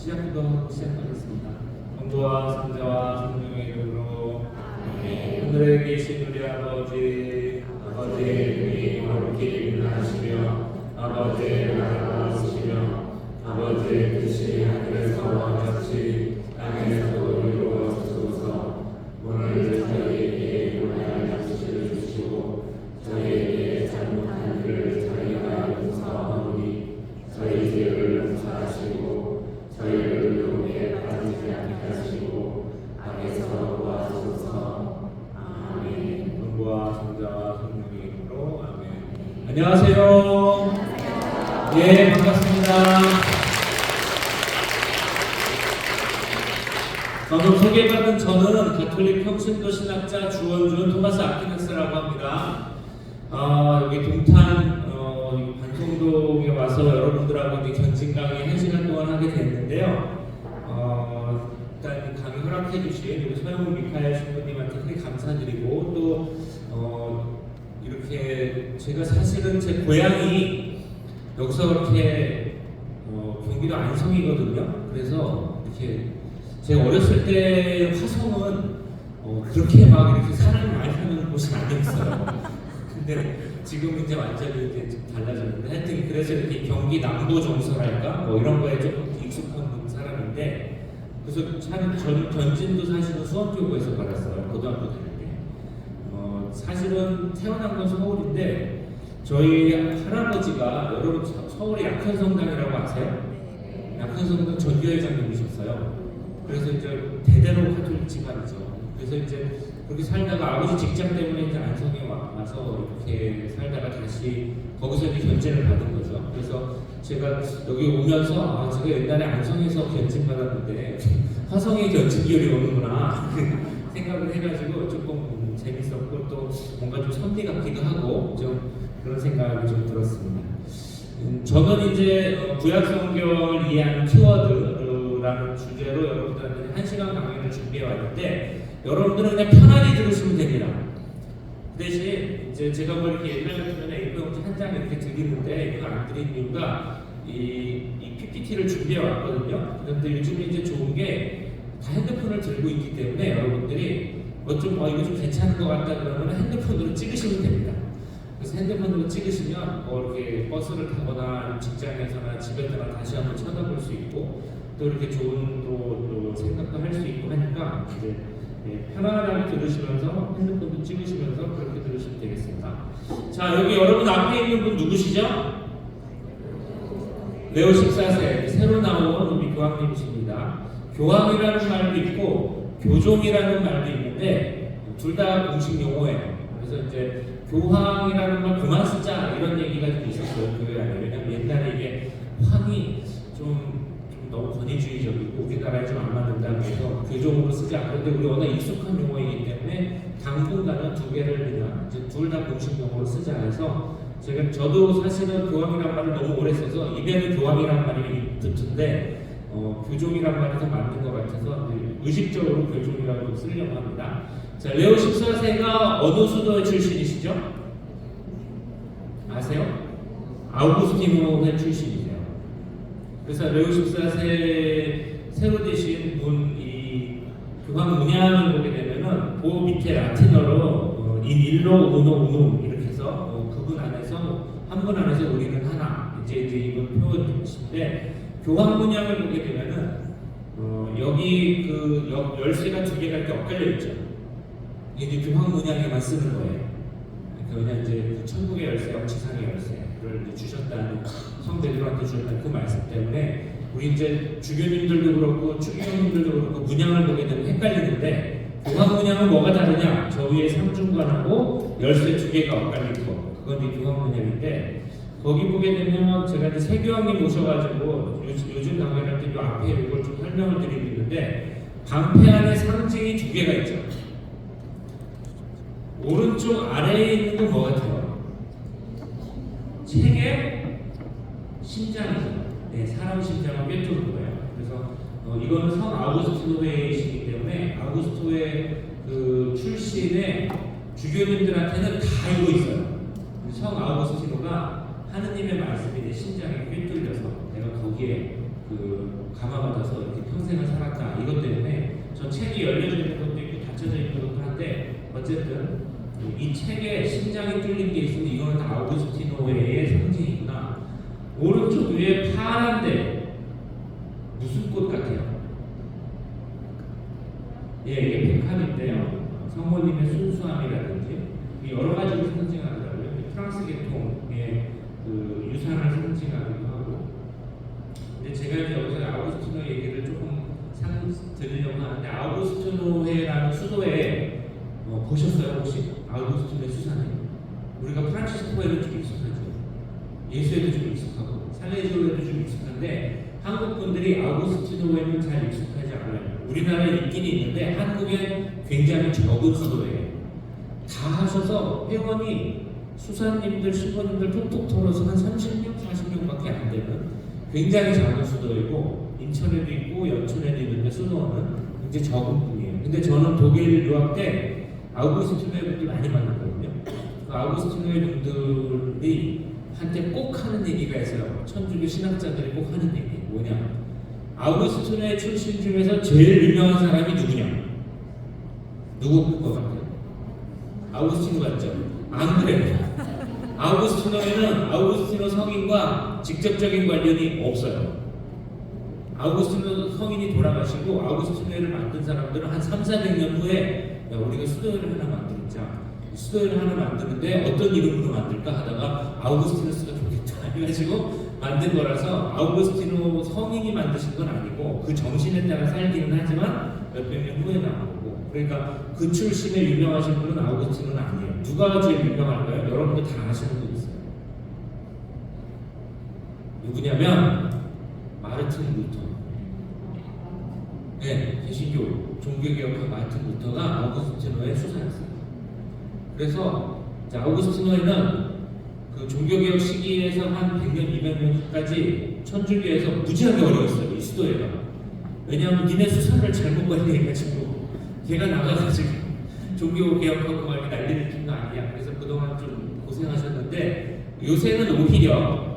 시작부터 시작하겠습니다. 성부와 성자와 성령의 이름으로 하늘에 계신 우리 아버지, 아버지의 이름이 거룩히 일어나시며 아버지의 나라가 오시며 아버지의 뜻이 하늘에서와 같이 땅에서도 이루어지소서. 오늘 저희에게 일용할 양식을 주시고 저희에게 잘못한 일을 저희가 용서하오니 저희 죄를 용서하시고 저희를 유혹에 빠지지 않게 하시고 악에서 구하소서. 아멘. 성부와 성자와 성령의 이름으로 아멘. 안녕하세요. 예, 반갑습니다. 방금 소개받은 저는 가톨릭 평신도 신학자 주원준 토마스 아퀴나스라고 합니다. 여기 동탄 반송동에 와서 여러분들하고 이제 견진 강의 1시간 동안 하게 됐는데요. 일단 강의 허락해 주신 우리 서영훈 미카엘 신부님한테 크게 감사드리고 또 이렇게 제가 사실은 제 고향이 여기서 이렇게 경기도 안성이거든요. 그래서 이렇게 제가 어렸을 때 화성은 그렇게 막 이렇게 사람이 많이 사는 곳이 아니었어요. 근데 지금 이제 완전히 이제 좀 달라졌는데 하여튼 그래서 이렇게 경기 남부 정서랄까 뭐 이런 거에 조금 익숙한 사람인데 그래서 저는 견진도 사실은 수원교구에서 받았어요. 고등학교 다닐 때. 사실은 태어난 건 서울인데 저희 할아버지가 여러분 서울의 약현성당이라고 아세요? 약현성당 전교회장님이셨어요. 그래서 이제 대대로 가톨릭 집안이죠. 그래서 이제 그렇게 살다가 아버지 직장 때문에 이제 안성에 와서 이렇게 살다가 다시 거기서 이제 견제를 받은 거죠. 그래서 제가 여기 오면서 제가 옛날에 안성에서 견진 받았는데 화성에 견진기열이 오는구나 생각을 해가지고 조금 재밌었고 또 뭔가 좀 선비 같기도 하고 좀 그런 생각이 좀 들었습니다. 저는 이제 구약성경을 이해하는 키워드라는 주제로 여러분들한테 1시간 강의를 준비해 왔는데 여러분들은 그냥 편안히 들으시면 됩니다. 그 대신 이제 제가 뭐 이렇게 옛날 같으면 A4용지 한 장 이렇게 드리는데 이거 안 드린 이유가 이 PPT를 준비해 왔거든요. 그런데 요즘 이제 좋은 게 다 핸드폰을 들고 있기 때문에 여러분들이 이거 좀 괜찮은 것 같다 그러면 핸드폰으로 찍으시면 됩니다. 그래서 핸드폰으로 찍으시면 이렇게 버스를 타거나 직장에서나 집에서나 다시 한번 쳐다볼 수 있고 또 이렇게 좋은 또 생각도 할 수 있고 하니까 이제 편안하게 들으시면서 핸드폰도 찍으시면서 그렇게 들으시면 되겠습니다. 자, 여기 여러분 앞에 있는 분 누구시죠? 레오 14세 새로 나온 우리 교황님이십니다. 교황이라는 말도 있고 교종이라는 말도 있는데 둘 다 공식 용어예요. 그래서 이제 교황이라는 말 그만 쓰자 이런 얘기가 좀 있었어요. 교회 안에. 왜냐면 옛날에 이게 황이 좀 너무 권위주의적이고 우리나라에 좀 안 맞는다고 해서 교종으로 쓰자. 그런데 우리 워낙 익숙한 용어이기 때문에 당분간은 두 개를 그냥 둘 다 공식 용어로 쓰자 해서 저도 사실은 교황이라는 말을 너무 오래 써서 입에는 교황이라는 말이 듣는데 교종이라는 말이 더 맞는 것 같아서 의식적으로 교종이라고 쓰려고 합니다. 자, 레오 14세가 어느 수도의 출신이시죠? 아세요? 아우구스티노의 출신이세요. 그래서 레오 14세 새로 되신 분이 교황 문양을 보게 되면은 그 밑에 라틴어로 인 일로 우노 우눔 이렇게 해서 그분 안에서 한 분 안에서 우리는 하나 이제 이건 표현이신데 교황 문양을 보게 되면은 여기 그 열쇠가 두 개가 이렇게 엇갈려 있죠. 이게 교황 문양에만 쓰는 거예요. 그러냐 이제 천국의 열쇠와 지상의 열쇠를 이제 주셨다는 성 베드로한테 주셨다는 그 말씀 때문에 우리 이제 주교님들도 그렇고 추기경님들도 그렇고 문양을 보게 되면 헷갈리는데 교황 문양은 뭐가 다르냐? 저 위에 상중관하고 열쇠 두 개가 엇갈린 거. 그건 이 교황 문양인데 거기 보게 되면 제가 이제 세교황님 오셔가지고 요즘 강의할 때 이 앞에 이걸 좀 설명을 드리고 있는데 방패 안에 상징이 두 개가 있죠. 오른쪽 아래에 있는 건 뭐 같아요? 책의 심장이죠. 네, 사람 심장을 꿰뚫는 거예요. 그래서 이거는 성 아우구스티노회이시기 때문에 아우구스토의 그 출신의 주교님들한테는 다 알고 있어요. 성 아우구스티노가 하느님의 말씀이 내 심장에 꿰뚫려서 내가 거기에 그 감화받아서 이렇게 평생을 살았다. 이것 때문에 저 책이 열려져 있는 것도 있고 닫혀져 있는 것도 한데 어쨌든 이 책에 심장이 뚫린 게 있으면 이거는 다 아우구스티노의 상징이구나. 오른쪽 위에 파란데 무슨 꽃 같아요? 예, 이게 백합인데요. 성모님의 순수함이라든지 여러 가지를 상징하더라고요. 프랑스 계통의 그 유산을 상징하기도 하고. 근데 제가 이제 여기서 아우구스티노 얘기를 조금 드리려고 하는데 아우구스티노회라는 수도에 보셨어요 혹시? 아우구스티노의 수산에 우리가 프란치스코에도 좀 익숙하죠. 예수에도 좀 익숙하고 살레지오에도 좀 익숙한데 한국 분들이 아우구스티노회는 잘 익숙하지 않아요. 우리나라에 있긴 있는데 한국에 굉장히 적은 수도예요. 다 하셔서 회원이 수사님들, 신부님들 톡톡 털어서 한 30명, 40명밖에 안 되는 굉장히 작은 수도이고 인천에도 있고 연천에도 있는데 수도는 굉장히 적은 분이에요. 근데 저는 독일 유학 때 아우구스티노회 분들 많이 만났거든요. 그 아우구스티노회 분들이 한때 꼭 하는 얘기가 있어요. 천주교 신학자들이 꼭 하는 얘기 뭐냐? 아우구스티노회 출신 중에서 제일 유명한 사람이 누구냐? 누구 것 같아요? 아우구스티노 같죠? 안 그래요. 아우구스티노에는 아우구스티노 성인과 직접적인 관련이 없어요. 아우구스티노 성인이 돌아가시고 아우구스티노회를 만든 사람들은 한 300~400년 후에 야, 우리가 수도회를 하나 만들자. 수도회를 하나 만드는데 어떤 이름으로 만들까 하다가 아우구스티누스가 좋겠다 해가지고 만든 거라서 아우구스티노 성인이 만드신 건 아니고 그 정신에 따라 살기는 하지만 몇백 년 후에 나온 거고. 그러니까 그 출신의 유명하신 분은 아우구스티노는 아니에요. 누가 제일 유명할까요? 여러분들 다 아시는 분 있어요. 누구냐면 마르틴 루터. 네, 개신교 종교개혁가 마르틴 루터가 아우구스티노의 수사였어요. 그래서 아우구스티노에는 그 종교개혁 시기에서 한 100년, 200년까지 천주교에서 무지하게 어려웠어요. 이 수도회가. 왜냐하면 니네 수사를 잘못 관리해가지고 걔가 나가가지고 종교개혁하고 막 난리를 핀 거 아니야. 그래서 그동안 좀 고생하셨는데 요새는 오히려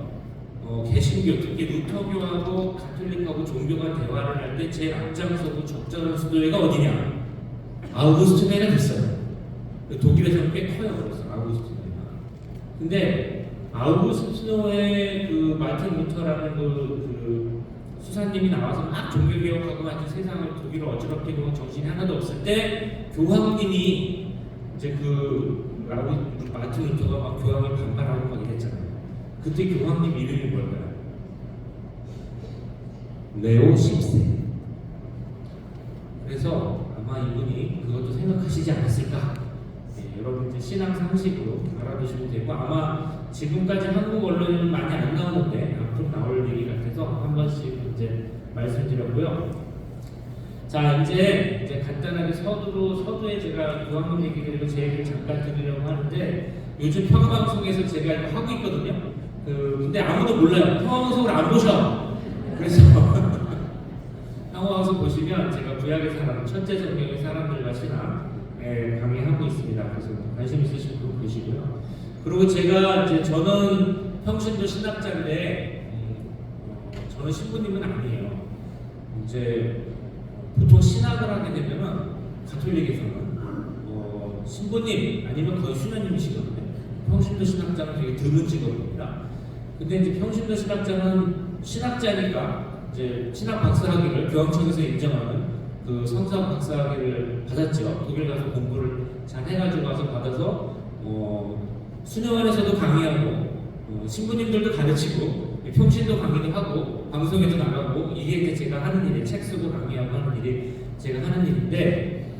개신교, 특히 루터교하고 가톨릭하고 종교가 대화를 할 때 제일 앞장서고 적절한 수도회가 어디냐? 아우구스티노회가 됐어요. 독일에서는 꽤 커요. 그래서 아우구스티노회가. 근데 아우구스티노의 그 마틴 루터라는 그 수사님이 나와서 막 종교개혁하고 막 세상을 독일을 어지럽히고 정신이 하나도 없을 때 교황님이 이제 그 마틴 루터가 막 교황을 반발하고 막 이랬잖아요. 그때 교황님 이름이 뭘까요? 레오 10세. 그래서 아마 이분이 그것도 생각하시지 않았을까? 네, 여러분 이제 신앙 상식으로 알아두시면 되고 아마 지금까지 한국 언론에는 많이 안 나오는데 앞으로 나올 얘기 같아서 한 번씩 이제 말씀드렸고요. 자 이제 간단하게 서두에 제가 교황님 얘기 드리고 제 얘기를 잠깐 드리려고 하는데 요즘 평화방송에서 제가 이거 하고 있거든요. 근데 아무도 몰라요. 평화방송을 안 보셔. 그래서 평화방송 보시면 제가 구약의 사람, 천재 성경의 사람들과 신앙 강의하고 있습니다. 그래서 관심 있으신 분 보시고요. 그리고 제가 이제 저는 평신도 신학자인데 저는 신부님은 아니에요. 이제 보통 신학을 하게 되면은 가톨릭에서는 신부님 아니면 거의 수녀님이시거든요. 평신도 신학자는 되게 드문 직업입니다. 근데 이제 평신도 신학자는 신학자니까 이제 신학 박사학위를 교황청에서 인정하는 그 성사 박사학위를 받았죠. 독일 가서 공부를 잘 해가지고 와서 받아서 수녀원에서도 강의하고 신부님들도 가르치고 평신도 강의도 하고 방송에도 나가고 이게 이제 제가 하는 일이 책 쓰고 강의하고 하는 일이 제가 하는 일인데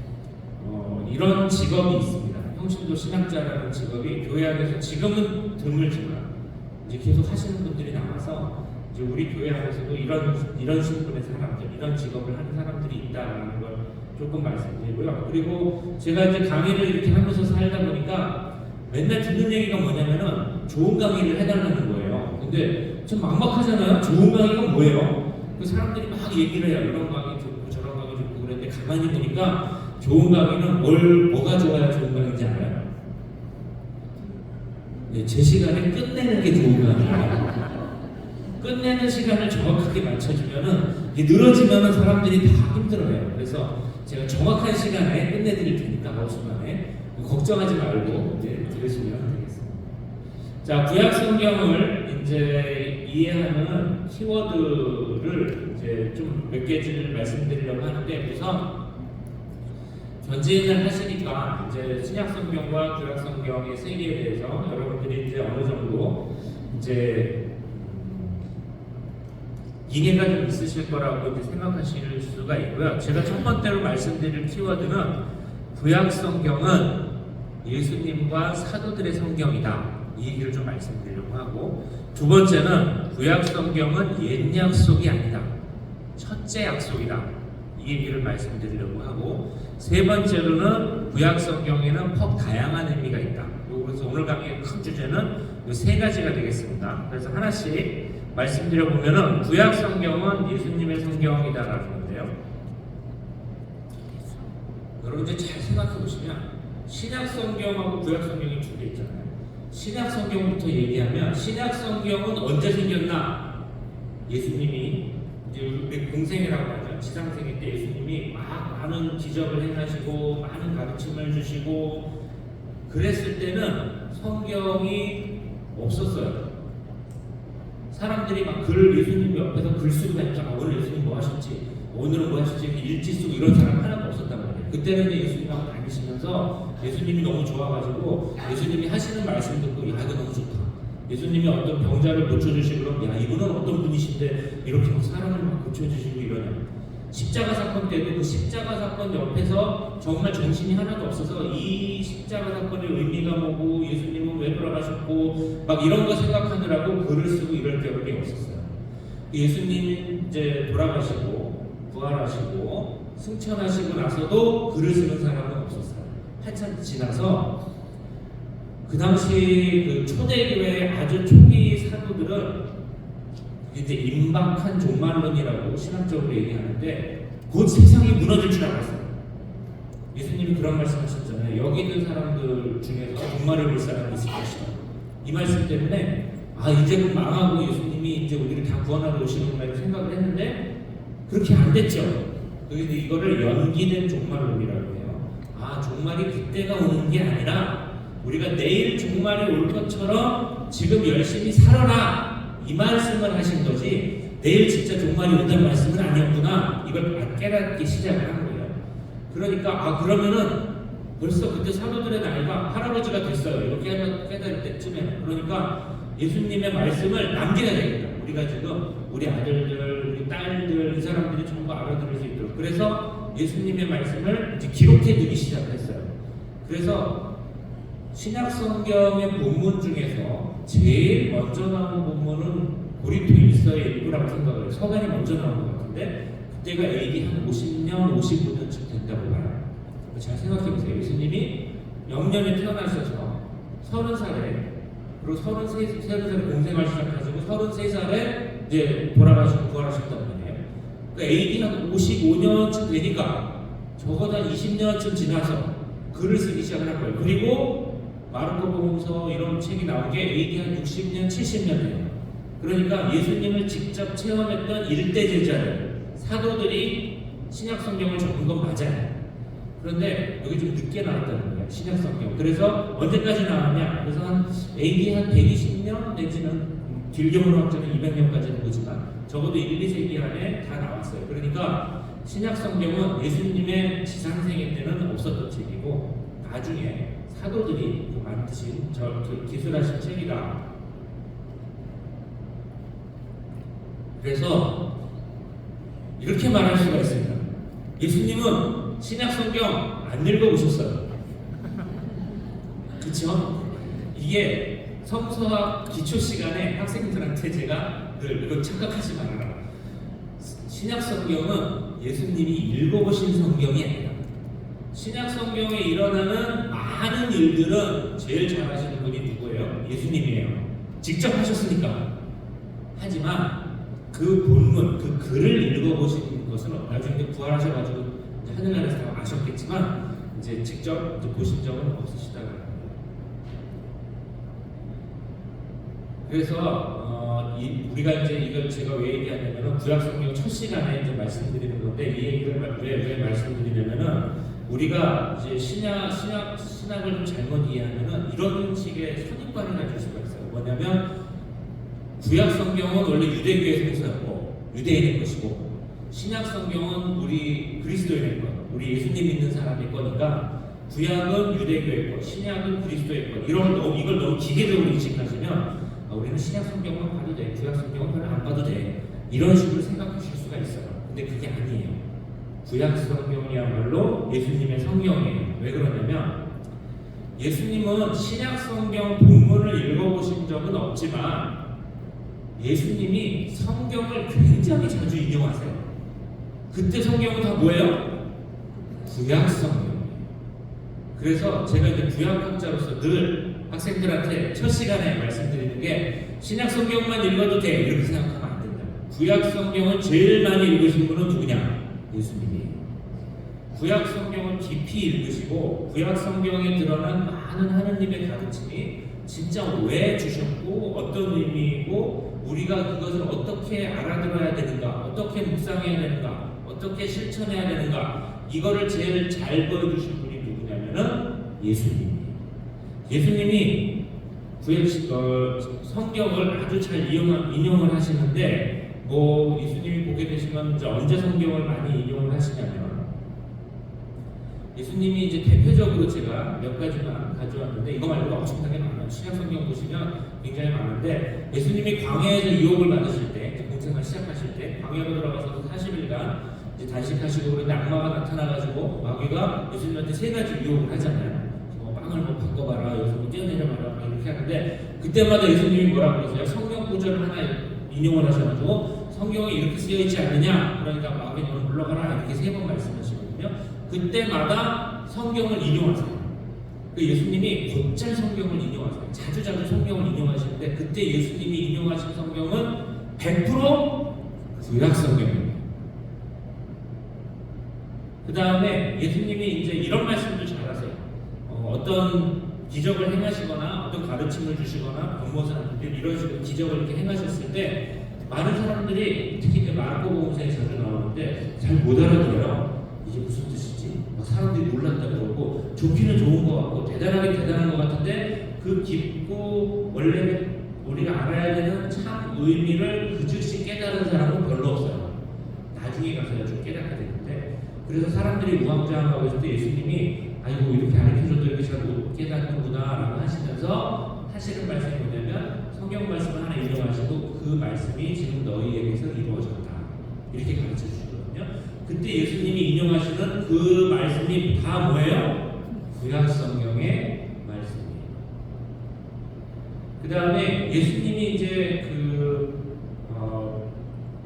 이런 직업이 있습니다. 평신도 신학자라는 직업이 교회 안에서 지금은 드물지만 이제 계속 하시는 분들이 나와서 이제 우리 교회 안에서도 이런 신분의 사람들, 이런 직업을 하는 사람들이 있다라는 걸 조금 말씀드리고요. 그리고 제가 이제 강의를 이렇게 하면서 살다 보니까 맨날 듣는 얘기가 뭐냐면은 좋은 강의를 해달라는 거예요. 근데 좀 막막하잖아요. 좋은 강의가 뭐예요? 그 사람들이 막 얘기를 해요. 이런 강의 좋고 저런 강의 좋고 그랬는데 가만히 보니까 좋은 강의는 뭐가 좋아야 좋은 강의인지 알아요? 네, 제 시간에 끝내는 게 좋은 강의예요. 끝내는 시간을 정확하게 맞춰주면은 이게 늘어지면은 사람들이 다 힘들어요. 그래서 제가 정확한 시간에 끝내드릴 테니까 9시 만에 걱정하지 말고 이제 들으시면 되겠습니다. 자, 구약 성경을 이제 이해하는 키워드를 이제 좀 몇 개를 말씀드리려고 하는데, 우선 전쟁을 하시니까 이제 신약 성경과 구약 성경의 세계에 대해서 여러분들이 이제 어느 정도 이제 이해가 좀 있으실 거라고 이제 생각하실 수가 있고요. 제가 첫 번째로 말씀드릴 키워드는 구약 성경은 예수님과 사도들의 성경이다. 이 얘기를 좀 말씀드리려고 하고, 두 번째는 구약 성경은 옛 약속이 아니다. 첫째 약속이다. 이 얘기를 말씀드리려고 하고, 세 번째로는 구약 성경에는 퍽 다양한 의미가 있다. 그래서 오늘 강의의 큰 주제는 이 세 가지가 되겠습니다. 그래서 하나씩 말씀드려 보면은 구약 성경은 예수님의 성경이다라는 건데요. 여러분 이제 잘 생각해 보시면 신약 성경하고 구약 성경이 두 개 있잖아요. 신약 성경부터 얘기하면 신약 성경은 언제 생겼나? 예수님이 이제 우리 공생이라고 하죠. 지상생일 때 예수님이 막 많은 기적을 행하시고 많은 가르침을 주시고 그랬을 때는 성경이 없었어요. 사람들이 막 글을 예수님 옆에서 글 쓰고 다니잖아. 오늘 예수님 뭐 하실지, 오늘은 뭐 하실지 일지 쓰고 이런 사람 하나도 없었단 말이에요. 그때는 예수님하고 다니시면서 예수님이 너무 좋아가지고 예수님이 하시는 말씀 듣고 야 이거 너무 좋다. 예수님이 어떤 병자를 고쳐주시고 그럼 야 이분은 어떤 분이신데 이렇게 막 사람을 막 고쳐주시고 이러냐. 십자가 사건 때도 그 십자가 사건 옆에서 정말 정신이 하나도 없어서 이 십자가 사건의 의미가 뭐고 예수님은 왜 돌아가셨고 막 이런 거 생각하느라고 글을 쓰고 이럴 겨를이 없었어요. 예수님이 이제 돌아가시고 부활하시고 승천하시고 나서도 글을 쓰는 사람은 없었어요. 한참 지나서 그 당시 그 초대교회 아주 초기 사도들은 이제 임박한 종말론이라고 신학적으로 얘기하는데 곧 세상이 무너질 줄 알았어요. 예수님이 그런 말씀하셨잖아요. 여기 있는 사람들 중에서 종말을 볼 사람이 있을 것이다. 이 말씀 때문에 아 이제 그 망하고 예수님이 이제 우리를 다 구원하러 오시는구나 이렇게 생각을 했는데 그렇게 안 됐죠. 그래서 이거를 연기된 종말론이라고 해요. 아 종말이 그때가 오는 게 아니라 우리가 내일 종말이 올 것처럼 지금 열심히 살아라. 이 말씀을 하신 거지 내일 진짜 종말이 온다는 말씀은 아니었구나. 이걸 깨닫기 시작을 한 거예요. 그러니까 아 그러면은 벌써 그때 사도들의 나이가 할아버지가 됐어요. 이렇게 깨달을 때쯤에. 그러니까 예수님의 말씀을 남겨야 되겠다. 우리가 지금 우리 아들들, 우리 딸들 이 사람들이 전부 알아들을 수 있도록. 그래서 예수님의 말씀을 이제 기록해 두기 시작을 했어요. 그래서 신약 성경의 본문 중에서 제일 먼저 나온 본문은 고린도 1서의 일부라고 생각을 해요. 서간이 먼저 나온 것 같은데 그때가 AD 한 50년, 55년쯤 된다고 봐요. 잘 생각해 보세요. 예수님이 0년에 태어나셔서 30살에 그리고 33살에 공생활 시작하시고 33살에 이제 돌아가시고 부활하셨단 말이에요. 그러니까 AD 한 55년쯤 되니까 적어도 한 20년쯤 지나서 글을 쓰기 시작을 할 거예요. 그리고 마르코복음서 이런 책이 나온 게 AD 한 60년, 70년이에요. 그러니까 예수님을 직접 체험했던 일대 제자들, 사도들이 신약 성경을 적은 건 맞아요. 그런데 여기 좀 늦게 나왔다는 거예요. 신약 성경. 그래서 언제까지 나왔냐? 그래서 한 AD 한 120년 내지는 길게 보는 학자는 200년까지는 보지만 적어도 1, 2세기 안에 다 나왔어요. 그러니까 신약 성경은 예수님의 지상생애 때는 없었던 책이고 나중에 사도들이 만드신 기술하신 책이다. 그래서 이렇게 말할 수가 있습니다. 예수님은 신약 성경 안 읽어보셨어요. 그쵸? 이게 성서학 기초 시간에 학생들한테 제가 늘 이거 착각하지 말아라. 신약 성경은 예수님이 읽어보신 성경이 아니라 신약 성경에 일어나는 많은 일들은 제일 잘 아시는 분이 누구예요? 예수님이에요. 직접 하셨으니까. 하지만 그 본문, 그 글을 읽어보신 것은 나중에 부활하셔가지고 하늘나라에서 다 아셨겠지만 이제 직접 보신 적은 없으시다고 합니다. 그래서 우리가 이제 이걸 제가 왜 얘기하냐면은 구약 성경 첫 시간에 이제 말씀드리는 건데 이 얘기를 왜 말씀드리냐면은 우리가 이제 신학을 좀 잘못 이해하면은 이런 식의 선입관을 가질 수가 있어요. 뭐냐면 구약 성경은 원래 유대교의 성서였고 유대인의 것이고 신약 성경은 우리 그리스도인의 것, 우리 예수님 믿는 사람의 거니까 구약은 유대교의 것, 신약은 그리스도의 것. 이걸 너무 기계적으로 인식하시면 우리는 신약 성경만 봐도 돼, 구약 성경은 별로 안 봐도 돼, 이런 식으로 생각하실 수가 있어요. 근데 그게 아니에요. 구약 성경이야말로 예수님의 성경이에요. 왜 그러냐면 예수님은 신약 성경 본문을 읽어보신 적은 없지만 예수님이 성경을 굉장히 자주 인용하세요. 그때 성경은 다 뭐예요? 구약 성경. 그래서 제가 이제 구약학자로서 늘 학생들한테 첫 시간에 말씀드리는 게 신약 성경만 읽어도 돼 이렇게 생각하면 안 된다. 구약 성경을 제일 많이 읽으신 분은 누구냐? 예수님이에요. 구약 성경을 깊이 읽으시고 구약 성경에 드러난 많은 하느님의 가르침이 진짜 왜 주셨고 어떤 의미이고 우리가 그것을 어떻게 알아들어야 되는가, 어떻게 묵상해야 되는가, 어떻게 실천해야 되는가, 이거를 제일 잘 보여주신 분이 누구냐면은 예수님이에요. 예수님이 성경을 아주 잘 인용을 하시는데 예수님이 보게 되시면 이제 언제 성경을 많이 인용을 하시냐면 예수님이 이제 대표적으로 제가 몇 가지만 가져왔는데 이거 말고도 엄청나게 많아요. 신약 성경 보시면 굉장히 많은데 예수님이 광야에서 유혹을 받으실 때 공생활 시작하실 때 광야로 들어가서 40일간 이제 단식하시고 그런데 악마가 나타나가지고 마귀가 예수님한테 3가지 유혹을 하잖아요. 빵을 바꿔봐라, 여기서 뛰어내려봐라 이렇게 하는데 그때마다 예수님이 뭐라고 그러세요? 성경 구절을 하나 인용을 하셔가지고 성경에 이렇게 쓰여있지 않느냐, 그러니까 마귀 너는 물러가라 이렇게 3번 말씀하시거든요. 그때마다 성경을 인용하세요. 예수님이 곧잘 성경을 인용하세요. 자주 성경을 인용하시는데 그때 예수님이 인용하신 성경은 100% 구약 성경입니다. 그 다음에 예수님이 이제 이런 말씀도 잘하세요. 어떤 기적을 행하시거나 어떤 가르침을 주시거나 변호사한테 이런 식으로 기적을 이렇게 행하셨을 때 많은 사람들이 특히 이제 마르코복음서에 자주 나오는데 잘 못 알아들어요. 이게 무슨 뜻이지? 사람들이 놀랐다 그러고 좋기는 좋은 것 같고 대단한 것 같은데 그 깊고 원래 우리가 알아야 되는 참 의미를 그 즉시 깨달은 사람은 별로 없어요. 나중에 가서야 좀 깨닫게 되는데 그래서 사람들이 우왕좌왕하고 있을 때 예수님이 아이고 이렇게 가르쳐줘도 이렇게 잘 못 깨닫는구나 라고 하시면서 하시는 말씀이 뭐냐면 성경 말씀을 하나 인용하시고 그 말씀이 지금 너희에게서 이루어졌다 이렇게 가르쳐 주시거든요. 그때 예수님이 인용하시는 그 말씀이 다 뭐예요? 구약 성경의 말씀이에요. 그 다음에 예수님이 이제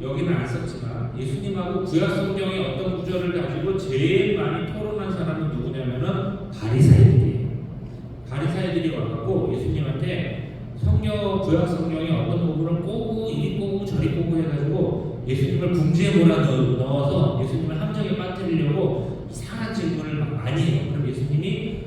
여기는 안 썼지만 예수님하고 구약 성경의 어떤 구절을 가지고 제일 많이 토론한 사람은 누구냐면은 바리사이들이에요. 바리사이들이 와갖고 예수님한테 구약 성경의 어떤 부분을 꼬고 이리 꼬고 저리 꼬고 해가지고 예수님을 궁지에 몰아넣어서 예수님을 함정에 빠뜨리려고 이상한 질문을 많이 해요. 그럼 예수님이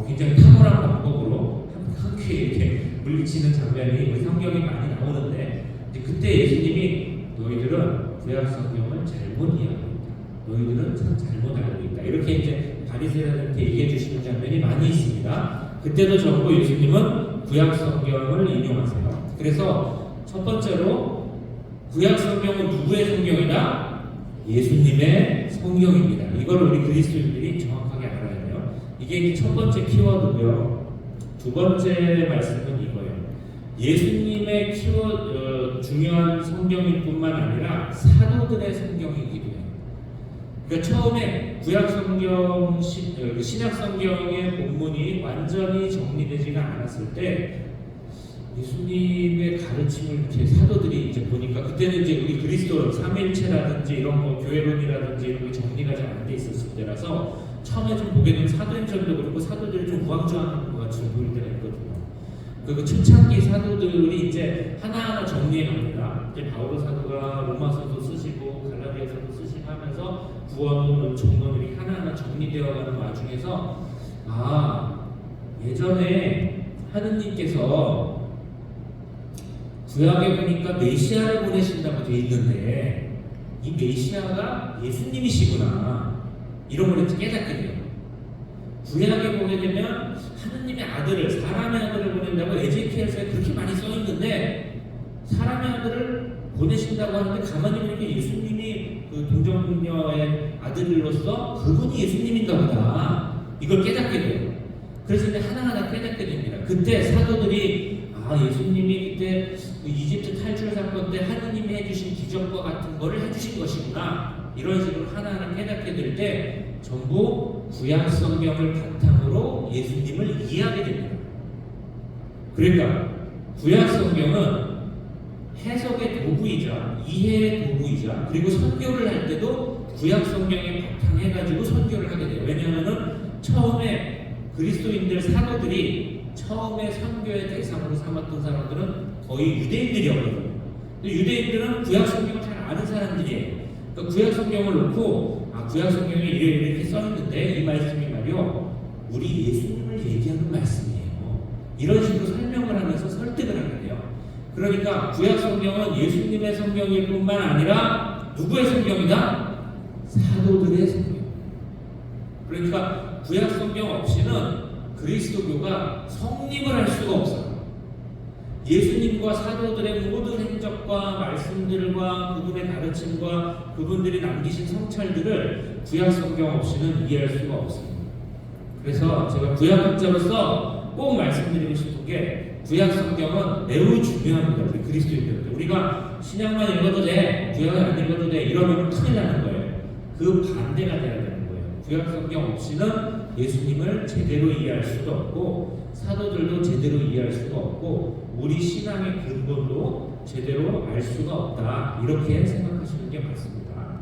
굉장히 탁월한 방법으로 한 큐에 이렇게 물리치는 장면이 우리 성경에 많이 나오는데 그때 예수님이 너희들은 구약 성경을 잘못 이해하고 있다. 너희들은 참 잘못 알고 있다. 이렇게 이제 바리새인들한테 얘기해 주시는 장면이 많이 있습니다. 그때도 전부 예수님은 구약 성경을 인용하세요. 그래서 첫 번째로 구약 성경은 누구의 성경이다? 예수님의 성경입니다. 이걸 우리 그리스도인들이 정확하게 알아야 돼요. 이게 첫 번째 키워드고요. 두 번째 말씀은 이거예요. 예수님의 중요한 성경일 뿐만 아니라 사도들의 성경이기도 해요. 그러니까 처음에 구약 성경, 신약 성경의 본문이 완전히 정리되지가 않았을 때 예수님의 가르침을 이렇게 사도들이 이제 보니까 그때는 이제 우리 그리스도 삼위일체라든지 이런 거 교회론이라든지 이런 게 정리가 잘 안 돼 있었을 때라서 처음에 좀 보게 되면 사도행전도 그렇고 사도들이 좀 우왕좌왕한 것 같이 보일 때가 있거든요. 그 초창기 사도들이 이제 하나하나 정리해 갑니다. 이제 바오로 사도가 로마서도 쓰시고 갈라디아서도 쓰시고 하면서 구원론, 종론들이 하나하나 정리되어가는 와중에서 예전에 하느님께서 구약에 보니까 메시아를 보내신다고 되어 있는데 이 메시아가 예수님이시구나 이런 걸 깨닫게 돼요. 구약에 보게 되면 하느님의 아들을, 사람의 아들을 보낸다고 에제키엘서에 그렇게 많이 써 있는데 사람의 아들을 보내신다고 하는데 가만히 보니까 예수님이 그 동정녀의 아들로서 그분이 예수님인가 보다 이걸 깨닫게 돼요. 그래서 이제 하나하나 깨닫게 됩니다. 그때 사도들이 예수님이 그때 그 이집트 탈출 사건 때 하느님이 해주신 기적과 같은 거를 해주신 것이구나 이런 식으로 하나하나 깨닫게 될 때 전부 구약 성경을 바탕으로 예수님을 이해하게 됩니다. 그러니까 구약 성경은 해석의 도구이자 이해의 도구이자 그리고 선교를 할 때도 구약 성경에 바탕해가지고 선교를 하게 돼요. 왜냐하면 처음에 그리스도인들 사도들이 처음에 선교의 대상으로 삼았던 사람들은 거의 유대인들이었거든요. 근데 유대인들은 구약 성경을 잘 아는 사람들이에요. 그러니까 구약 성경을 놓고 구약 성경에 이렇게 써있는데 이 말씀이 말이요 우리 예수님을 얘기하는 말씀이에요. 이런 식으로 설명을 하면서 설득을 하게 돼요. 그러니까 구약 성경은 예수님의 성경일 뿐만 아니라 누구의 성경이다? 사도들의 성경. 그러니까 구약 성경 없이는 그리스도교가 성립을 할 수가 없어요. 예수님과 사도들의 모든 행적과 말씀들과 그분의 가르침과 그분들이 남기신 성찰들을 구약 성경 없이는 이해할 수가 없습니다. 그래서 제가 구약학자로서 꼭 말씀드리고 싶은 게 구약 성경은 매우 중요합니다. 우리 그리스도인들. 우리가 신약만 읽어도 돼, 구약은 안 읽어도 돼 이러면 큰일 나는 거예요. 그 반대가 돼야 되는 거예요. 구약 성경 없이는 예수님을 제대로 이해할 수도 없고 사도들도 제대로 이해할 수가 없고 우리 신앙의 근본도 제대로 알 수가 없다 이렇게 생각하시는 게 맞습니다.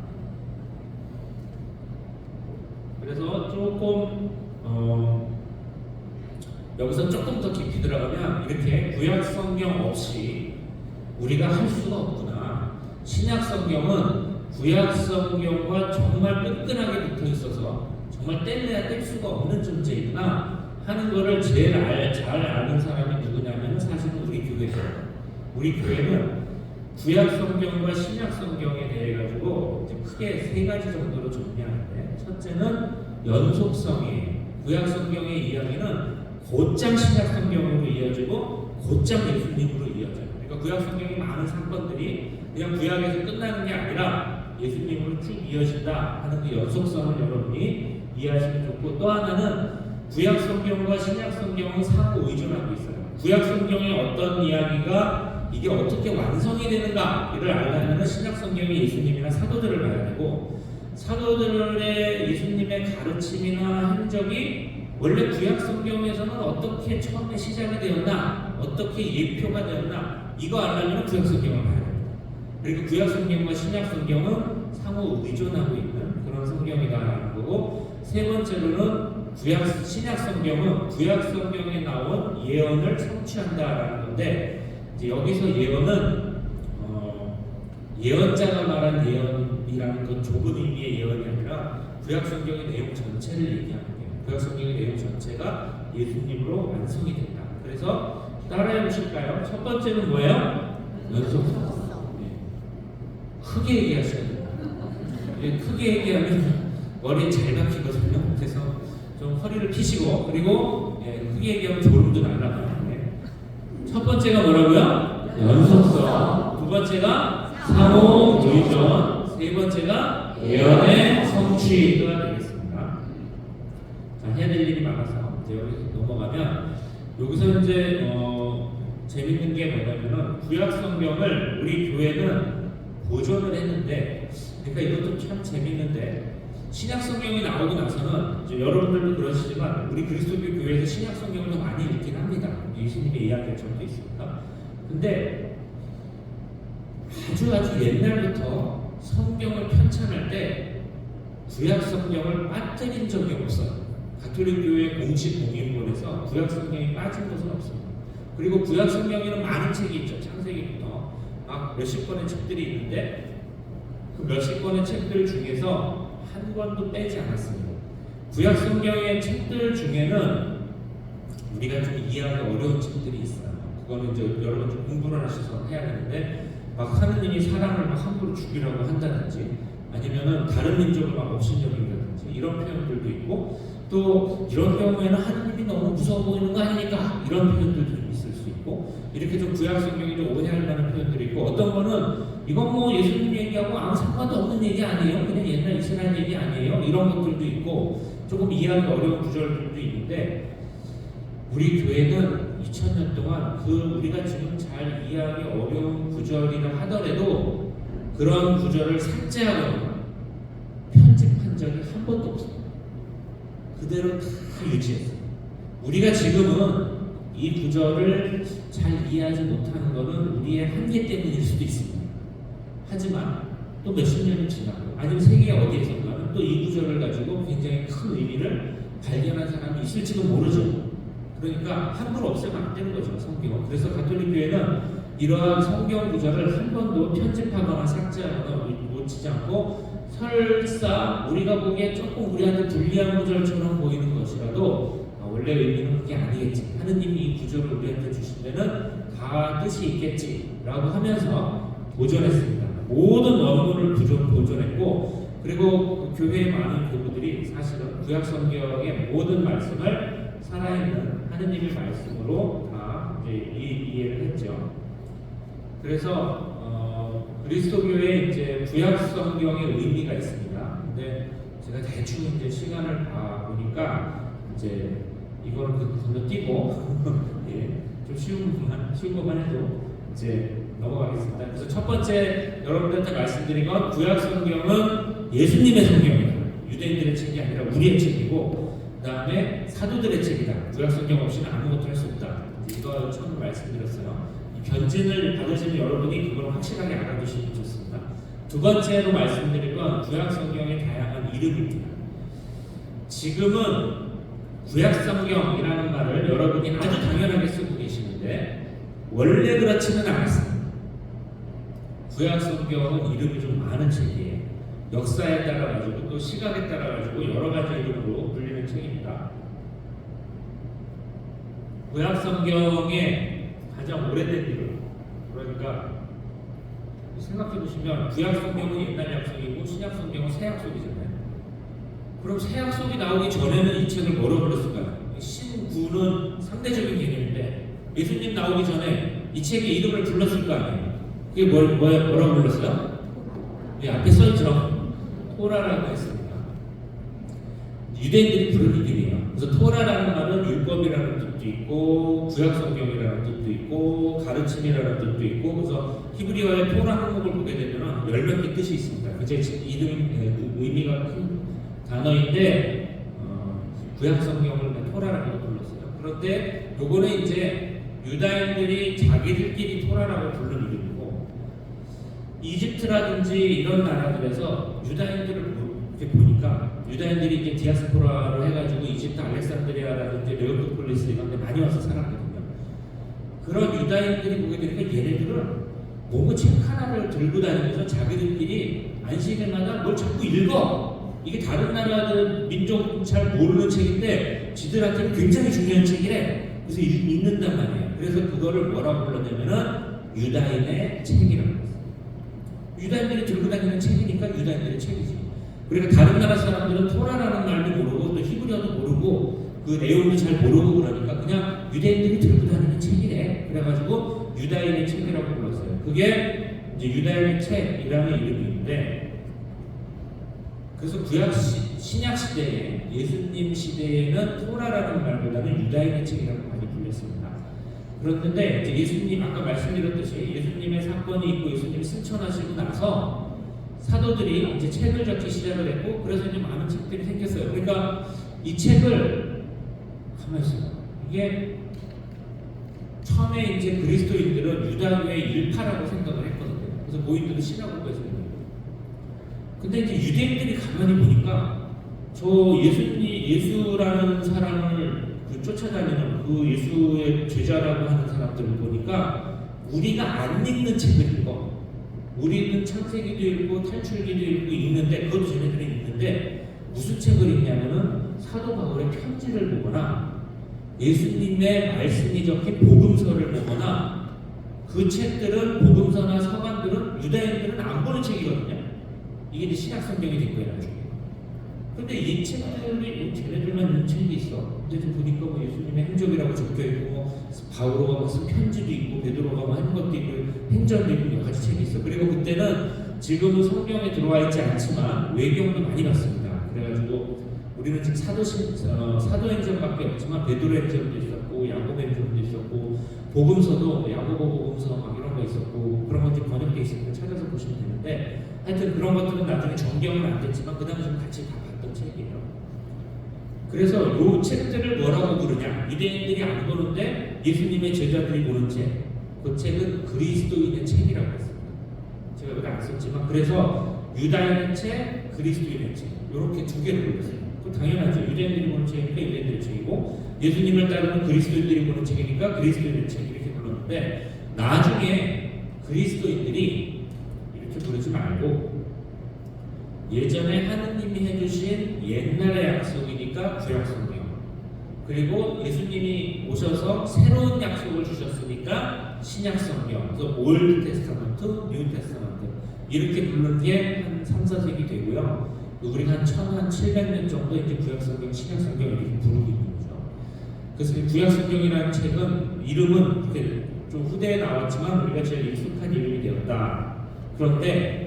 그래서 조금 여기서 조금 더 깊이 들어가면 이렇게 구약 성경 없이 우리가 할 수가 없구나. 신약 성경은 구약 성경과 정말 끈끈하게 붙어 있어서 정말 뗄래야 뗄 수가 없는 존재이구나 하는 거를 제일 잘 아는 사람이 누구냐면 사실은 우리 교회죠. 우리 교회는 구약 성경과 신약 성경에 대해 가지고 크게 세 가지 정도로 정리하는데 첫째는 연속성이에요. 구약 성경의 이야기는 곧장 신약 성경으로 이어지고 곧장 예수님으로 이어져요. 그러니까 구약 성경의 많은 사건들이 그냥 구약에서 끝나는 게 아니라 예수님으로 쭉 이어진다 하는 그 연속성을 여러분이 이해하시면 좋고 또 하나는 구약 성경과 신약 성경은 상호 의존하고 있어요. 구약 성경의 어떤 이야기가 이게 어떻게 완성이 되는가를 알려면 신약 성경의 예수님이나 사도들을 봐야 되고 사도들의 예수님의 가르침이나 행적이 원래 구약 성경에서는 어떻게 처음에 시작이 되었나 어떻게 예표가 되었나 이거 알려면 구약 성경을 봐야 됩니다. 그리고 구약 성경과 신약 성경은 상호 의존하고 있는 그런 성경이다라는 거고 세 번째로는 신약 성경은 구약 성경에 나온 예언을 성취한다라는 건데 이제 여기서 예언은 예언자가 말한 예언이라는 건 좁은 의미의 예언이 아니라 구약 성경의 내용 전체를 얘기하는 거예요. 구약 성경의 내용 전체가 예수님으로 완성이 된다. 그래서 따라해 보실까요? 첫 번째는 뭐예요? 연속성. 크게 얘기하셔야 돼요. 크게 얘기하면 머리에 잘 박히거든요. 그래서 좀 허리를 피시고 그리고 크게 얘기하면 졸음도 날라가요. 첫 번째가 뭐라고요? 연속성. 두 번째가 상호 의존. 세 번째가 예언의 성취가 되겠습니다. 자, 해야 될 일이 많아서 이제 여기서 넘어가면 여기서 이제 재밌는 게 뭐냐면은 구약 성경을 우리 교회는 보존을 했는데 그러니까 이것도 참 재밌는데 신약 성경이 나오고 나서는 이제 여러분들도 그러시지만 우리 그리스도교 교회에서 신약 성경을 더 많이 읽긴 합니다. 예수님의 이야기를 적혀 있으니까. 근데 아주 옛날부터 성경을 편찬할 때 구약 성경을 빠뜨린 적이 없어요. 가톨릭 교회 공식 공인본에서 구약 성경이 빠진 것은 없습니다. 그리고 구약 성경에는 많은 책이 있죠. 창세기부터 막 몇십 권의 책들이 있는데 그 몇십 권의 책들 중에서 한 권도 빼지 않았습니다. 구약 성경의 책들 중에는 우리가 좀 이해하기 어려운 책들이 있어요. 그거는 이제 여러분 좀 공부를 하셔서 해야 되는데, 막 하느님이 사람을 막 함부로 죽이라고 한다든지, 아니면은 다른 민족을 막 업신여긴다든지 이런 표현들도 있고, 또 이런 경우에는 하느님이 너무 무서워 보이는 거 아닙니까? 이런 표현들도 좀 있을 수 있고, 이렇게 좀 구약 성경이 좀 오해할 만한 표현들이 있고, 어떤 거는 이건 뭐 예수님 얘기하고 아무 상관도 없는 얘기 아니에요, 그냥 옛날 이스라엘 얘기 아니에요, 이런 것들도 있고 조금 이해하기 어려운 구절들도 있는데, 우리 교회는 2000년 동안 우리가 지금 잘 이해하기 어려운 구절이라 하더라도 그런 구절을 삭제하거나 편집한 적이 한 번도 없어요. 그대로 다 유지했어요. 우리가 지금은 이 구절을 잘 이해하지 못하는 것은 우리의 한계 때문일 수도 있습니다. 하지만 또 몇십 년이 지나고, 아니면 세계 어디에선가는 또 이 구절을 가지고 굉장히 큰 의미를 발견한 사람이 있을지도 모르죠. 그러니까 함부로 없애면 안 되는 거죠, 성경은. 그래서 가톨릭 교회는 이러한 성경 구절을 한 번도 편집하거나 삭제하거나 놓치지 않고, 설사 우리가 보기에 조금 우리한테 불리한 구절처럼 보이는 것이라도 원래 의미는 그게 아니겠지, 하느님이 이 구절을 우리한테 주신 데는 다 뜻이 있겠지라고 하면서 보존했습니다. 모든 원문을 보존했고, 그리고 교회의 많은 교부들이 사실은 구약 성경의 모든 말씀을 살아있는 하느님의 말씀으로 다 이제 이해를 했죠. 그래서 그리스도교의 이제 구약 성경의 의미가 있습니다. 근데 제가 대충 이제 시간을 보니까 이제 이거를 건너뛰고 예, 좀 쉬운 것만 해도 이제 넘어가겠습니다. 그래서 첫 번째 여러분들한테 말씀드린 건, 구약 성경은 예수님의 성경이다. 유대인들의 책이 아니라 우리의 책이고, 그 다음에 사도들의 책이다. 구약 성경 없이는 아무것도 할 수 없다. 이거 처음 말씀드렸어요. 이 견진을 받으시는 여러분이 그걸 확실하게 알아두시면 좋습니다. 두 번째로 말씀드릴 건 구약 성경의 다양한 이름입니다. 지금은 구약 성경이라는 말을 여러분이 아주 당연하게 쓰고 계시는데, 원래 그렇지는 않았습니다. 구약 성경은 이름이 좀 많은 책이에요. 역사에 따라 가지고 또 시각에 따라 가지고 여러 가지 이름으로 불리는 책입니다. 구약 성경의 가장 오래된 이름, 그러니까 생각해 보시면 구약 성경은 옛날 약속이고 신약 성경은 새 약속이잖아요. 그럼 새 약속이 나오기 전에는 이 책을 뭐로 불렀을까요? 신구는 상대적인 개념인데, 예수님 나오기 전에 이 책의 이름을 불렀을 거 아니에요. 그게 뭐라고 불렀어요? 네, 앞에 써있죠. 토라라고 했습니다. 유대인들이 부르는 이름이에요. 그래서 토라라는 말은 율법이라는 뜻도 있고, 구약성경이라는 뜻도 있고, 가르침이라는 뜻도 있고, 그래서 히브리어의 토라 항목을 보게 되면 열 몇 개 뜻이 있습니다. 그제 이름 의미가 큰 단어인데, 구약성경을 토라라고 불렀어요. 그런데 요거는 이제 유다인들이 자기들끼리 토라라고 부르는 이름이고, 이집트라든지 이런 나라들에서 유다인들을 이렇게 보니까, 유다인들이 이제 디아스포라로 해가지고 이집트 알렉산드리아라든지 레오토폴리스 이런 데 많이 와서 살았거든요. 그런 유다인들이 보게 되니까 얘네들은 뭔가 책 하나를 들고 다니면서 자기들끼리 안식일마다 뭘 자꾸 읽어. 이게 다른 나라들 민족 잘 모르는 책인데 지들한테는 굉장히 중요한 책이래. 그래서 읽는단 말이에요. 그래서 그거를 뭐라고 불렀냐면은 유다인의 책이라고 했어요. 유다인들이 들고 다니는 책이니까 유다인들의 책이지. 그러니까 다른 나라 사람들은 토라라는 말도 모르고 또 히브리어도 모르고 그 내용도 잘 모르고 그러니까 그냥 유대인들이 들고 다니는 책이래. 그래가지고 유다인의 책이라고 불렀어요. 그게 이제 유다인의 책이라는 이름인데, 그래서 구약 신약 시대에, 예수님 시대에는 토라라는 말보다는 유다인의 책이라고 많이 불렸습니다. 그런데 이제 예수님, 아까 말씀드렸듯이 예수님의 사건이 있고 예수님이 승천하시고 나서 사도들이 이제 책을 적기 시작을 했고, 그래서 이제 많은 책들이 생겼어요. 그러니까 이 책을 가만히 있어요. 이게 처음에 이제 그리스도인들은 유다교의 일파라고 생각을 했거든요. 그래서 모인들도 시나고그에서 있는 거예요. 근데 이제 유대인들이 가만히 보니까 저 예수라는 사람을 쫓아다니는 그 예수의 제자라고 하는 사람들을 보니까 우리가 안 읽는 책을 읽어. 우리는 창세기도 읽고 탈출기도 읽고 읽는데, 그것도 쟤네들이 읽는데 무슨 책을 읽냐면은 사도 바울의 편지를 보거나 예수님의 말씀이 적힌 복음서를 보거나 그 책들은 복음서나 서간들은 유다인들은 안 보는 책이거든요. 이게 이제 신약 성경이 된 거예요, 나중에. 근데 이 책들이 쟤네들만 있는 책이 있어. 근데 좀 보니까 뭐 예수님의 행적이라고 적혀 있고, 뭐 바오로가 무슨 편지도 있고, 베드로가 뭐 하는 것도 있고, 행전도 있고 여러 가지 책이 있어. 그리고 그때는 지금은 성경에 들어와 있지 않지만 외경도 많이 봤습니다. 그래가지고 우리는 지금 사도행전밖에 없지만 베드로행전도 있었고, 야고보행전도 있었고, 복음서도 야고보 복음서 막 이런 거 있었고, 그런 것들이 번역돼 있으니까 찾아서 보시면 되는데, 하여튼 그런 것들은 나중에 정경은 안 됐지만 그 당시에 같이 다 봤던 책이에요. 그래서 이 책들을 뭐라고 부르냐? 유대인들이 안 보는데 예수님의 제자들이 보는 책, 그 책은 그리스도인의 책이라고 했습니다. 제가 여기 안 썼지만, 그래서 유다인의 책, 그리스도인의 책, 이렇게 두 개를 불렀어요. 그 당연하죠. 유대인들이 보는 책이니까 유대인들의 책이고, 예수님을 따르는 그리스도인들이 보는 책이니까 그리스도인의 책, 이렇게 불렀는데, 나중에 그리스도인들이 이렇게 부르지 말고 예전에 하느님이 해주신 옛날의 약속이니까 구약성경, 그리고 예수님이 오셔서 새로운 약속을 주셨으니까 신약성경, 그래서 올드 테스타먼트, 뉴 테스타먼트 이렇게 부르는 게 한 3, 4세기 되고요. 우리가 한 1700년 정도 이제 구약성경, 신약성경 이렇게 부르고 있는 거죠. 그래서 구약성경이라는 책은 이름은 이렇게 좀 후대에 나왔지만 우리가 제일 익숙한 이름이 되었다. 그런데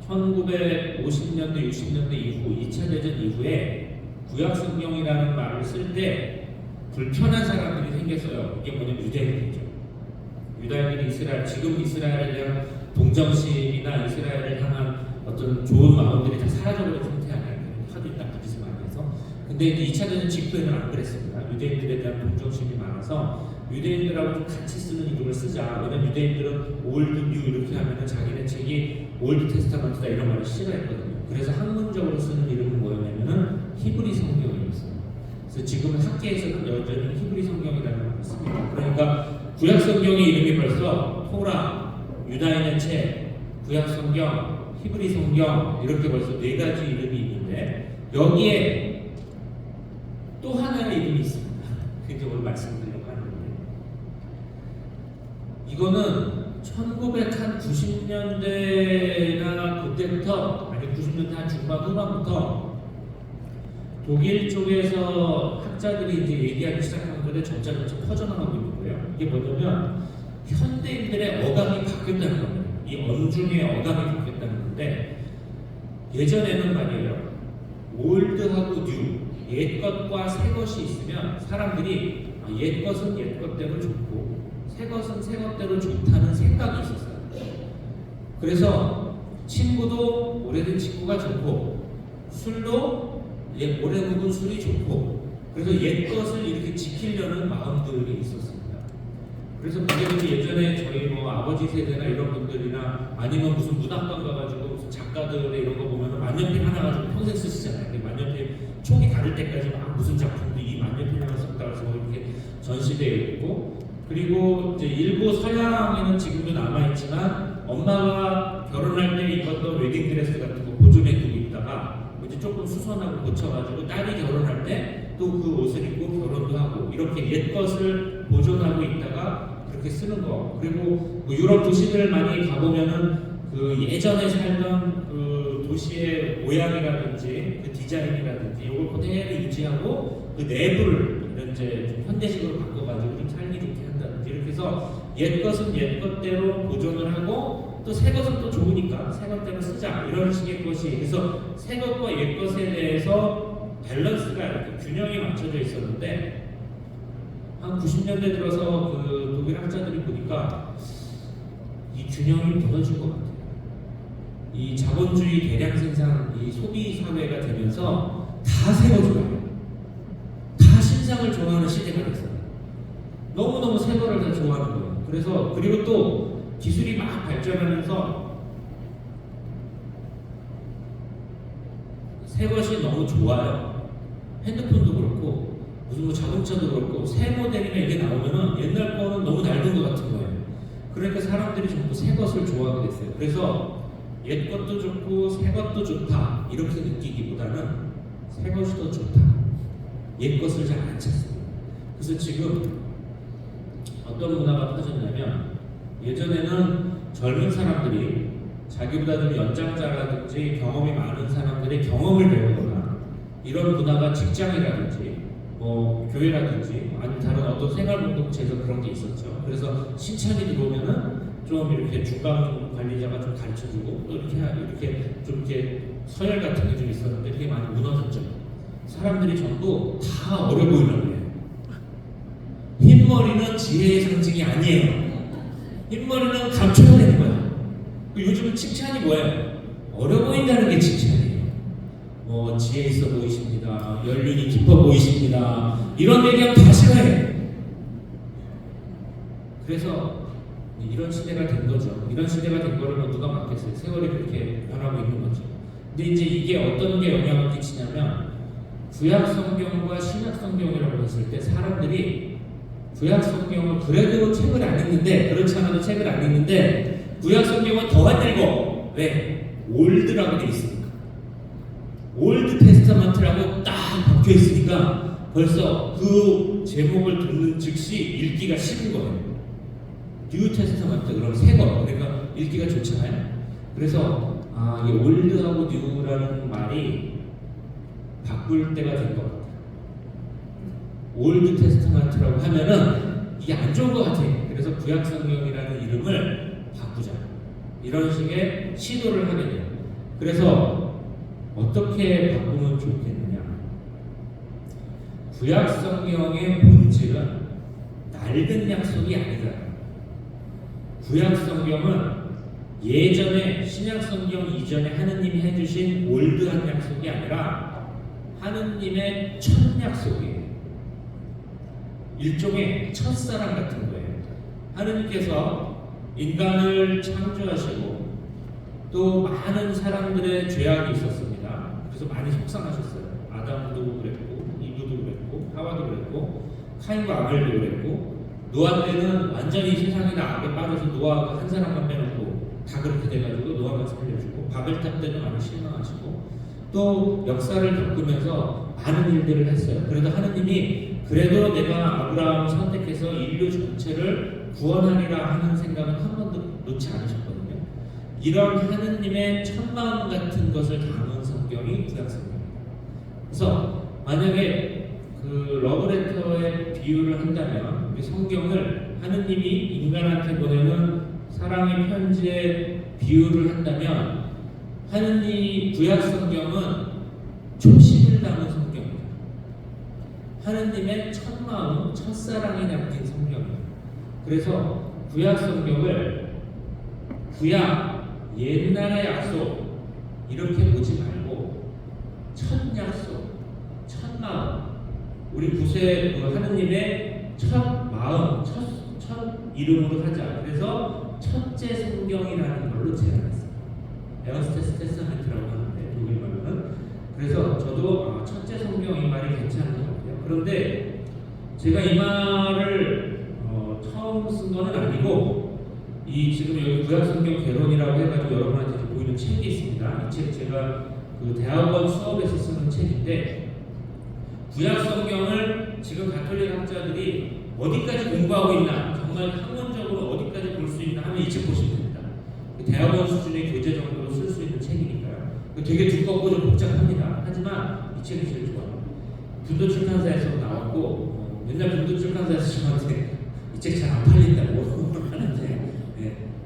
1950년대, 60년대 이후, 2차 대전 이후에 구약성경이라는 말을 쓸 때 불편한 사람들이 생겼어요. 이게 뭐냐면 유대인들이죠. 유다인들이 지금 이스라엘에 대한 동정심이나 이스라엘을 향한 어떤 좋은 마음들이 다 사라져버린 상태 아니에요. 하도 나쁜 짓을 많이 해서. 근데 이제 2차 대전 직후에는 안 그랬습니다. 유대인들에 대한 동정심이 많아서 유대인들하고 좀 같이 쓰는 이름을 쓰자. 왜냐면 유대인들은 올드, 뉴 이렇게 하면은 자기네 책이 올드 테스타먼트다 이런 말을 싫어했거든요. 그래서 학문적으로 쓰는 이름은 뭐였냐면은 히브리 성경이었어요. 그래서 지금 학계에서 여전히 히브리 성경이라는 말을 씁니다. 그러니까 구약 성경의 이름이 벌써 토라, 유다인의 책, 구약 성경, 히브리 성경 이렇게 벌써 4가지 이름이 있는데, 여기에 또 하나의 이름이 있습니다. 그게 오늘 말씀드리려고 하는데, 이거는 1990년대나 그때부터, 아니 90년대 한 중반 후반부터 독일 쪽에서 학자들이 이제 얘기하기 시작한 건데 점차 퍼져나가고 있는 거예요. 이게 뭐냐면 현대인들의 어감이 바뀌었다는 겁니다. 이 언중의 어감이 바뀌었다는 건데, 예전에는 말이에요, 올드하고 뉴, 옛 것과 새 것이 있으면 사람들이 옛 것은 옛 것대로 좋고 새 것은 새 것대로 좋다는 생각이 있었어요. 그래서 친구도 오래된 친구가 좋고, 술도 오래 묵은 술이 좋고, 그래서 옛 것을 이렇게 지키려는 마음들이 있었습니다. 그래서 그게 예전에 저희 뭐 아버지 세대나 이런 분들이나 아니면 무슨 문학관 가가지고 무슨 작가들의 이런 거 보면 만년필 하나 가지고 평생 쓰시잖아요. 만년필 촉이 다를 때까지 막 무슨 작품도 이 만년필 하나 썼다 해서 이렇게 전시되어 있고, 그리고 이제 일부 서양에는 지금도 남아있지만 엄마가 결혼할 때 입었던 웨딩드레스 같은 거 보존해 두고 있다가 이제 조금 수선하고 고쳐가지고 딸이 결혼할 때 또 그 옷을 입고 결혼도 하고, 이렇게 옛 것을 보존하고 있다가 그렇게 쓰는 거. 그리고 뭐 유럽 도시들 많이 가보면은 그 예전에 살던 그 도시의 모양이라든지 그 디자인이라든지 이걸 그대로 유지하고 그 내부를 이제 좀 현대식으로 바꿔가지고 좀 살기 좋게 한다든지, 이렇게 해서 옛 것은 옛 것대로 보존을 하고 또 새 것은 또 좋으니까 새 것대로 쓰자, 이런 식의 것이. 그래서 새 것과 옛 것에 대해서 밸런스가 이렇게 균형이 맞춰져 있었는데, 한 90년대 들어서 그 독일 학자들이 보니까 이 균형이 무너진 것 같아요. 이 자본주의 대량 생산, 이 소비 사회가 되면서 다 새 거 좋아해요. 다 신상을 좋아하는 시대가 됐어요. 너무너무 새 거를 다 좋아하는 거예요. 그래서 그리고 또 기술이 막 발전하면서 새 것이 너무 좋아요. 핸드폰도 그렇고 무슨 뭐 자동차도 그렇고 새 모델이나 이게 나오면은 옛날 거는 너무 낡은 것 같은 거예요. 그러니까 사람들이 전부 새 것을 좋아하게 됐어요. 그래서 옛 것도 좋고 새 것도 좋다 이렇게 느끼기보다는 새 것이 더 좋다. 옛 것을 잘 안 찾습니다. 그래서 지금 어떤 문화가 퍼졌냐면 예전에는 젊은 사람들이 자기보다 좀 연장자라든지 경험이 많은 사람들의 경험을 배우거나 이런 문화가 직장이라든지 뭐 교회라든지 아니면 다른 어떤 생활 공동체에서 그런 게 있었죠. 그래서 신천이 들어오면은 좀 이렇게 중간 관리자가 좀 가르쳐주고 또 이렇게 좀 이렇게 서열 같은 게 좀 있었는데 그게 많이 무너졌죠. 사람들이 전부 다 어려 보이려고 해요. 흰머리는 지혜의 상징이 아니에요. 흰머리는 감춰야 되는 거야. 요즘은 칭찬이 뭐예요? 어려 보인다는 게 칭찬이에요. 뭐 지혜 있어 보이십니다. 연륜이 깊어 보이십니다. 이런 얘기하면 다 싫어해. 그래서 이런 시대가 된 거죠. 이런 시대가 된 거를 뭐 누가 막겠어요. 세월이 그렇게 변하고 있는 거죠. 근데 이제 이게 어떤 게 영향을 끼치냐면 구약 성경과 신약 성경이라고 했을 때 사람들이 구약 성경을 그래도 책을 안 읽는데 그렇지 않아도 책을 안 읽는데 구약 성경은 더 안 읽어. 왜? 올드라고 돼 있으니까. 올드 테스타먼트라고 딱 박혀 있으니까 벌써 그 제목을 듣는 즉시 읽기가 싫은 거예요. 뉴 테스타먼트 그럼 새 거. 그러니까 읽기가 좋잖아요. 그래서 이 올드하고 뉴라는 말이 바꿀 때가 된 것 같아요. 올드 테스타먼트라고 하면은 이게 안 좋은 것 같아. 그래서 구약 성경이라는 이름을 바꾸자. 이런 식의 시도를 하게 돼요. 그래서 어떻게 바꾸면 좋겠느냐? 구약 성경의 본질은 낡은 약속이 아니다. 구약 성경은 예전에 신약 성경 이전에 하느님이 해주신 올드한 약속이 아니라 하느님의 첫 약속이에요. 일종의 첫사랑 같은 거예요. 하느님께서 인간을 창조하시고 또 많은 사람들의 죄악이 있었습니다. 그래서 많이 속상하셨어요. 아담도 그랬고 이브도 그랬고 하와도 그랬고 카인과 아벨도 그랬고 노아 때는 완전히 세상에 다 악에 빠져서 노아가 한 사람만 빼놓고 다 그렇게 돼가지고 노아가 살려주고 바벨탑 때는 많이 실망하시고 또 역사를 겪으면서 많은 일들을 했어요. 그래도 하느님이 그래도 내가 아브라함을 선택해서 인류 전체를 구원하리라 하는 생각은 한 번도 놓지 않으셨거든요. 이런 하느님의 첫마음 같은 것을 담은 성경이 구약 성경입니다. 그래서 만약에 그 러브레터의 비유를 한다면 우리 성경을 하느님이 인간한테 보내는 사랑의 편지에 비유를 한다면 하느님 구약 성경은 초심을 담은 성경입니다. 하느님의 첫마음, 첫사랑이 담긴 성경입니다. 그래서 구약 성경을 구약, 옛날의 약속 이렇게 보지 말고 첫 약속, 첫 마음 우리 구세 하느님의 첫 마음, 첫 이름으로 하자. 그래서 첫째 성경이라는 걸로 제안했어요. 에어스테스 테스타멘트라고 하는데 독일 말로는. 그래서 저도 첫째 성경 이 말이 괜찮은 것 같아요. 그런데 제가 이 말을 처음 쓴 건 아니고 이 지금 여기 구약 성경 개론이라고 해가지고 여러분한테 보이는 책이 있습니다. 이 책 제가 그 대학원 수업에서 쓰는 책인데 구약 성경을 지금 가톨릭 학자들이 어디까지 공부하고 있나 정말 학문적으로 어디까지 볼 수 있나 하면 이 책 보시면 됩니다. 대학원 수준의 교재 정도로 쓸 수 있는 책이니까요. 되게 두껍고 좀 복잡합니다. 하지만 이 책이 제일 좋아요. 분도 출판사에서 나왔고 맨날 분도 출판사에서 저한테 이 책 잘 안 팔린다고 하는데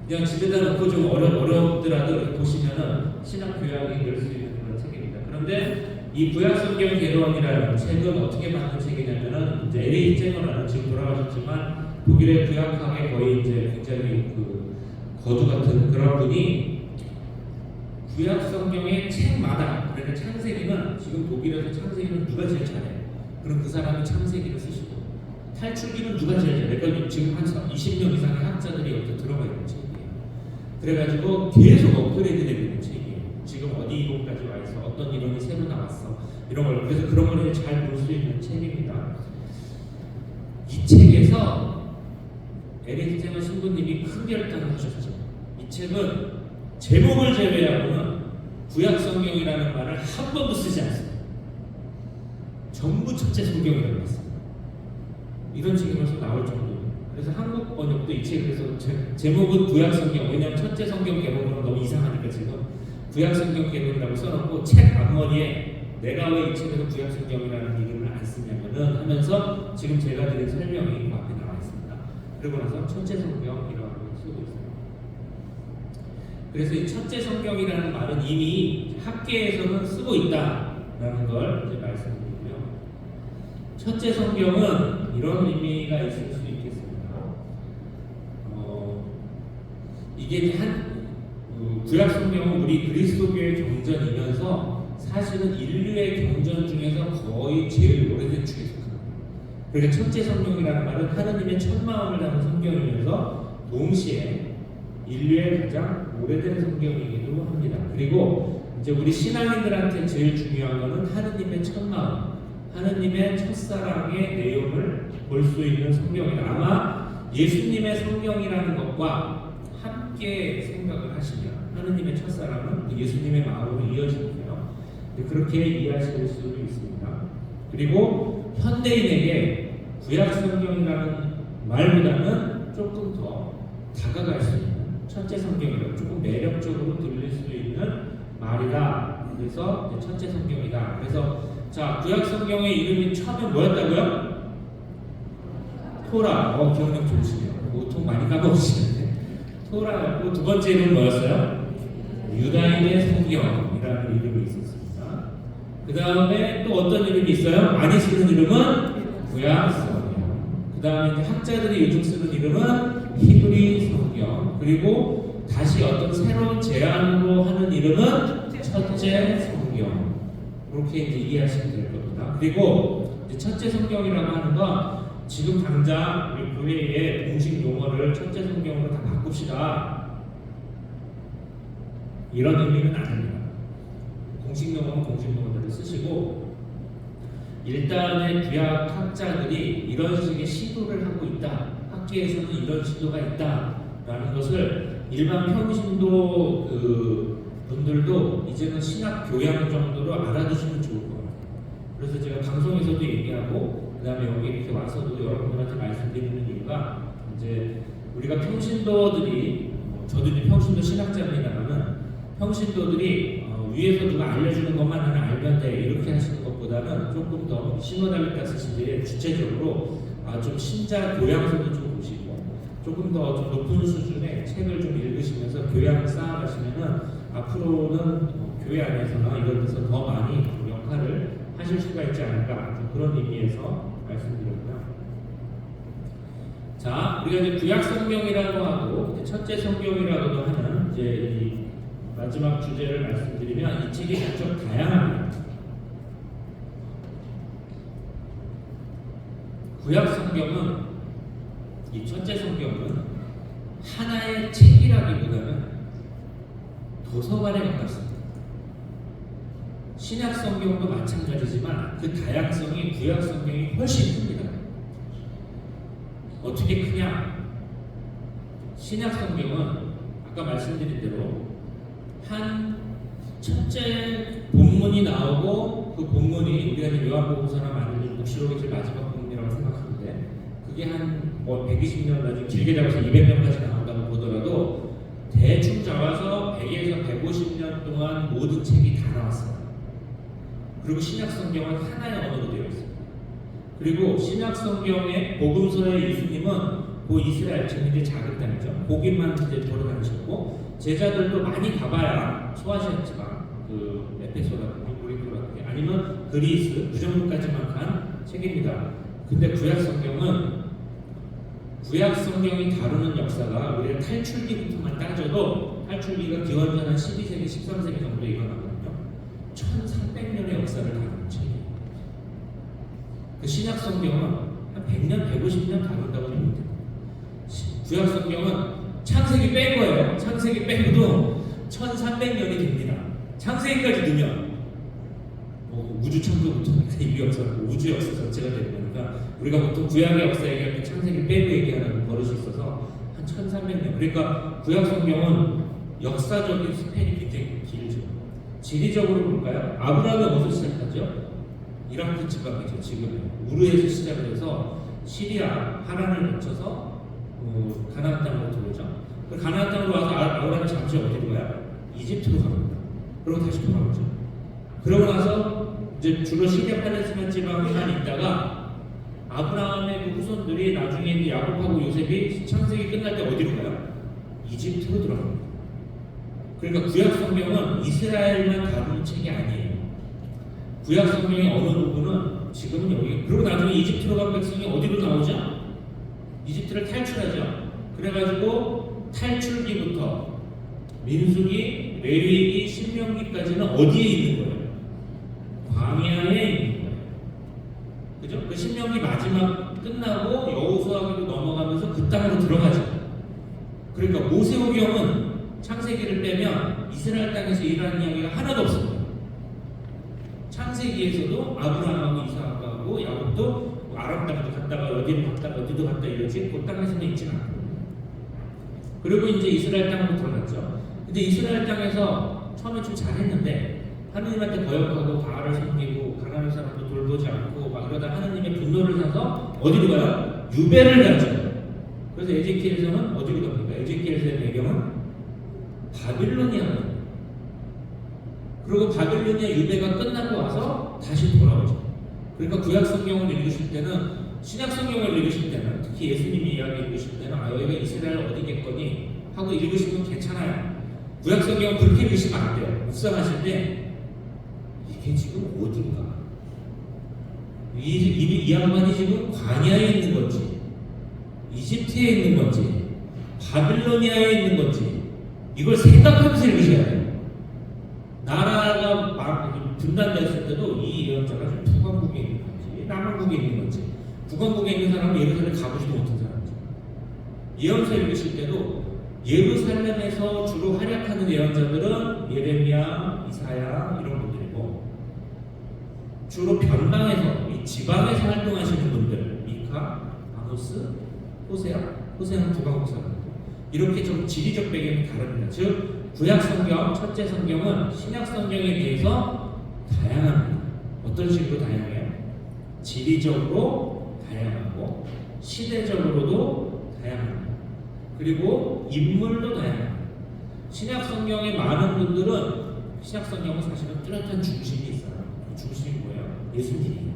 그냥 집에다 놓고 좀 어렵더라도 보시면은 신학 교양이 늘 수 있는 그런 책입니다. 그런데 이 구약 성경 개론이라는 책은 어떻게 만든 책이냐면은 이제 에리 쟁어라는 지금 돌아가셨지만 독일의 구약학의 거의 이제 굉장히 그 거두 같은 그런 분이 구약 성경의 책마다 그러니까 창세기는 지금 독일에서 창세기는 누가 제일 잘해? 그럼 그 사람이 창세기를 쓰시고 탈출기는 누가 제일 잘해? 그러니까 지금 한 20명 이상의 학자들이 여기 들어가 있는 책이에요. 그래가지고 계속 업그레이드 되고 있는 책이에요. 지금 어디 이론까지 와 있어? 어떤 이론이 새로 나왔어? 이런 걸 그래서 그런 걸 잘 볼 수 있는 책입니다. 이 책에서 에릭 제머 신부님이 큰 결단을 하셨죠. 이 책은 제목을 제외하고는 구약 성경이라는 말을 한 번도 쓰지 않습니다. 전부 첫째 성경이라고 했어요. 이런 책이 벌써 나올 정도로. 그래서 한국 번역도 이 책, 그래서 제목은 구약 성경. 왜냐하면 첫째 성경 개봉은 너무 이상하니까 지금 구약 성경 개봉이라고 써놓고 책 앞머리에 내가 왜 이 책에서 구약 성경이라는 이름을 안 쓰냐면은 하면서 지금 제가 드린 설명이 앞에 나와 있습니다. 그리고 나서 첫째 성경이라고 쓰고 있어요. 그래서 이 첫째 성경이라는 말은 이미 학계에서는 쓰고 있다라는 걸 이제 말씀드리고요. 첫째 성경은 이런 의미가 있을 수 있겠습니다. 이게 이제 구약 성경은 우리 그리스도교의 경전이면서 사실은 인류의 경전 중에서 거의 제일 오래된 축에 속합니다. 그러니까 첫째 성경이라는 말은 하나님의 첫 마음을 담은 성경이면서 동시에 인류의 가장 오래된 성경이기도 합니다. 그리고 이제 우리 신앙인들한테 제일 중요한 것은 하느님의 첫 마음, 하느님의 첫사랑의 내용을 볼 수 있는 성경이다. 아마 예수님의 성경이라는 것과 함께 생각을 하시면 하느님의 첫사랑은 예수님의 마음으로 이어지는데요. 그렇게 이해하실 수 있습니다. 그리고 현대인에게 구약 성경이라는 말보다는 조금 더 다가갈 수 있는 첫째 성경이라고 조금 매력적으로 들릴 수 있는 말이다. 그래서 첫째 성경이다. 그래서 자, 구약 성경의 이름이 처음에 뭐였다고요? 토라. 기억력 좋으시네요. 보통 많이 까먹으시는데 토라였고, 두 번째 이름은 뭐였어요? 유다인의 성경이라는 이름이 있었습니다. 그 다음에 또 어떤 이름이 있어요? 많이 쓰는 이름은 구약 성경. 그 다음에 학자들이 요즘 쓰는 이름은 히브리 성경. 그리고 다시 어떤 새로운 제안으로 하는 이름은 첫째 성경. 그렇게 이제 이해하시면 될 겁니다. 그리고 이제 첫째 성경이라고 하는 건 지금 당장 우리 교회의 공식 용어를 첫째 성경으로 다 바꿉시다, 이런 의미는 아닙니다. 공식 용어는 공식 용어대로 쓰시고, 일단의 구약 학자들이 이런 식의 시도를 하고 있다, 학계에서는 이런 시도가 있다라는 것을 일반 평신도 분들도 이제는 신학 교양 정도로 알아두시면 좋을 것 같아요. 그래서 제가 방송에서도 얘기하고, 그 다음에 여기 이렇게 와서도 여러분들한테 말씀드리는 이유가, 이제 우리가 평신도들이, 저도 이제 평신도 신학자입니다만은, 평신도들이 위에서 누가 알려주는 것만 하나 알면 돼, 이렇게 하시는 것보다는 조금 더 신호달리다 쓰시되 주체적으로 좀 신자 교양서도 좀 보시고, 조금 더 좀 높은 수준의 책을 좀 읽으시면서 교양을 쌓아가시면은 앞으로는 교회 안에서나 이런 데서 더 많이 역할을 하실 수가 있지 않을까, 그런 의미에서 말씀드렸고요. 자, 우리가 이제 구약 성경이라고 하고 첫째 성경이라고도 하는 이제 이 마지막 주제를 말씀드리면, 이 책이 무척 다양합니다. 구약 성경은, 이 첫째 성경은 하나의 책이라기보다는 도서관에 가깝습니다. 신약 성경도 마찬가지지만 그 다양성이 구약 성경이 훨씬 큽니다. 어떻게 크냐? 신약 성경은 아까 말씀드린 대로 한 첫째 본문이 나오고, 그 본문이 우리가 요한복음서나 만들어진黙示録의 제일 마지막 본문이라고 생각하는데, 그게 한 120년, 나중에 길게 잡아서 200년까지 나온다고 보더라도 대충 잡아서 100에서 150년 동안 모든 책이 다 나왔어요. 그리고 신약 성경은 하나의 언어로 되어 있습니다. 그리고 신약 성경의 복음서의 예수님은 그 이스라엘, 지금 이제 작은 땅이죠, 거기만 이제 돌아다니셨고, 제자들도 많이 가봐야 소아시아 지방, 그 에페소라든지 고린도라든지 아니면 그리스, 그 정도까지만 간 책입니다. 근데 구약 성경은, 구약 성경이 다루는 역사가 우리가 탈출기부터만 따져도, 탈출기가 기원전 한 12세기, 13세기 정도에 일어나거든요. 1300년의 역사를 다루는 책이에요. 그 신약 성경은 한 100년, 150년 다룬다고 보면 됩니다. 구약 성경은 창세기 뺀 거예요. 창세기 빼고도 1300년이 됩니다. 창세기까지 넣으면 우주 창조부터 인류 역사, 우주 역사 전체가 되는 거니까, 우리가 보통 구약의 역사 얘기할 때 창세기 빼고 얘기하는 버릇이 있어서 한 1300년. 그러니까 구약 성경은 역사적인 스팬이 굉장히 길죠. 지리적으로 볼까요? 아브라함이 어디서 시작하죠? 이라크 지방이죠. 지금 우르에서 시작을 해서 시리아, 하란을 거쳐서 가나안 땅으로 들어오죠. 그 가나안 땅으로 와서 아브라함이 잠시 어디로 가요? 이집트로 갑니다. 그리고 다시 돌아오죠. 그러고 나서 이제 주로 시리아 팔레스타인 지방에만 있다가 아브라함의 그 후손들이 나중에 이제 야곱하고 요셉이 창세기 끝날 때 어디로 가요? 이집트로 들어갑니다. 그러니까 구약 성경은 이스라엘만 다루는 책이 아니에요. 구약 성경의 어느 부분은 지금은 여기, 그리고 나중에 이집트로 간 백성이 어디로 나오죠? 이집트를 탈출하죠. 그래가지고 탈출기부터 민수기, 레위기, 신명기까지는 어디에 있는 거예요? 광야에 있는 거예요. 그죠? 그 신명기 마지막 끝나고 여호수아기로 넘어가면서 그 땅으로 들어가죠. 그러니까 모세오경은 창세기를 빼면 이스라엘 땅에서 일어나는 이야기가 하나도 없습니다. 창세기에서도 아브라함하고 이삭하고 야곱도 아람 땅도 갔다가 어디로 갔다가 어디도 갔다 이러지 그 땅에서는 있지 않고, 그리고 이제 이스라엘 땅으로 들어갔죠. 근데 이스라엘 땅에서 처음에 좀 잘했는데 하느님한테 거역하고 바알을 섬기고 가난한 사람도 돌보지 않고 막 이러다 하느님의 분노를 사서 어디로 가요? 유배를 가죠. 그래서 에제키엘에서는 어디로 갑니까? 에제키엘에서의 배경은 바빌로니아입니다. 그리고 바빌로니아 유배가 끝나고 와서 다시 돌아오죠. 그러니까 구약 성경을 읽으실 때는, 신약 성경을 읽으실 때는, 특히 예수님이 이야기 읽으실 때는 여기가 이스라엘 어디겠거니 하고 읽으시면 괜찮아요. 구약 성경은 그렇게 읽으시면 안 돼요. 묵상하실 때 이게 지금 어딘가, 이 양반이 지금 광야에 있는 건지 이집트에 있는 건지 바빌로니아에 있는 건지 이걸 생각하면서 읽으셔야 돼요. 나라가 막 분단됐을 때도 이 예언자가 지금 북왕국에 있는 건지 남왕국에 있는 건지, 북왕국에 있는 사람은 예루살렘 가보지도 못한 사람이죠. 예언서 읽으실 때도 예루살렘에서 주로 활약하는 예언자들은 예레미야, 이사야 이런 분들이고, 주로 변방에서 이 지방에서 활동하시는 분들 미카, 아모스, 호세아는 북왕국 사람, 이렇게 좀 지리적 배경이 다릅니다. 즉 구약 성경, 첫째 성경은 신약 성경에 비해서 다양합니다. 어떤 식으로 다양해요? 지리적으로 다양하고 시대적으로도 다양합니다. 그리고 인물도 다양합니다. 신약 성경에 많은 분들은, 신약 성경은 사실은 뚜렷한 중심이 있어요. 그 중심이 뭐예요? 예수님이에요.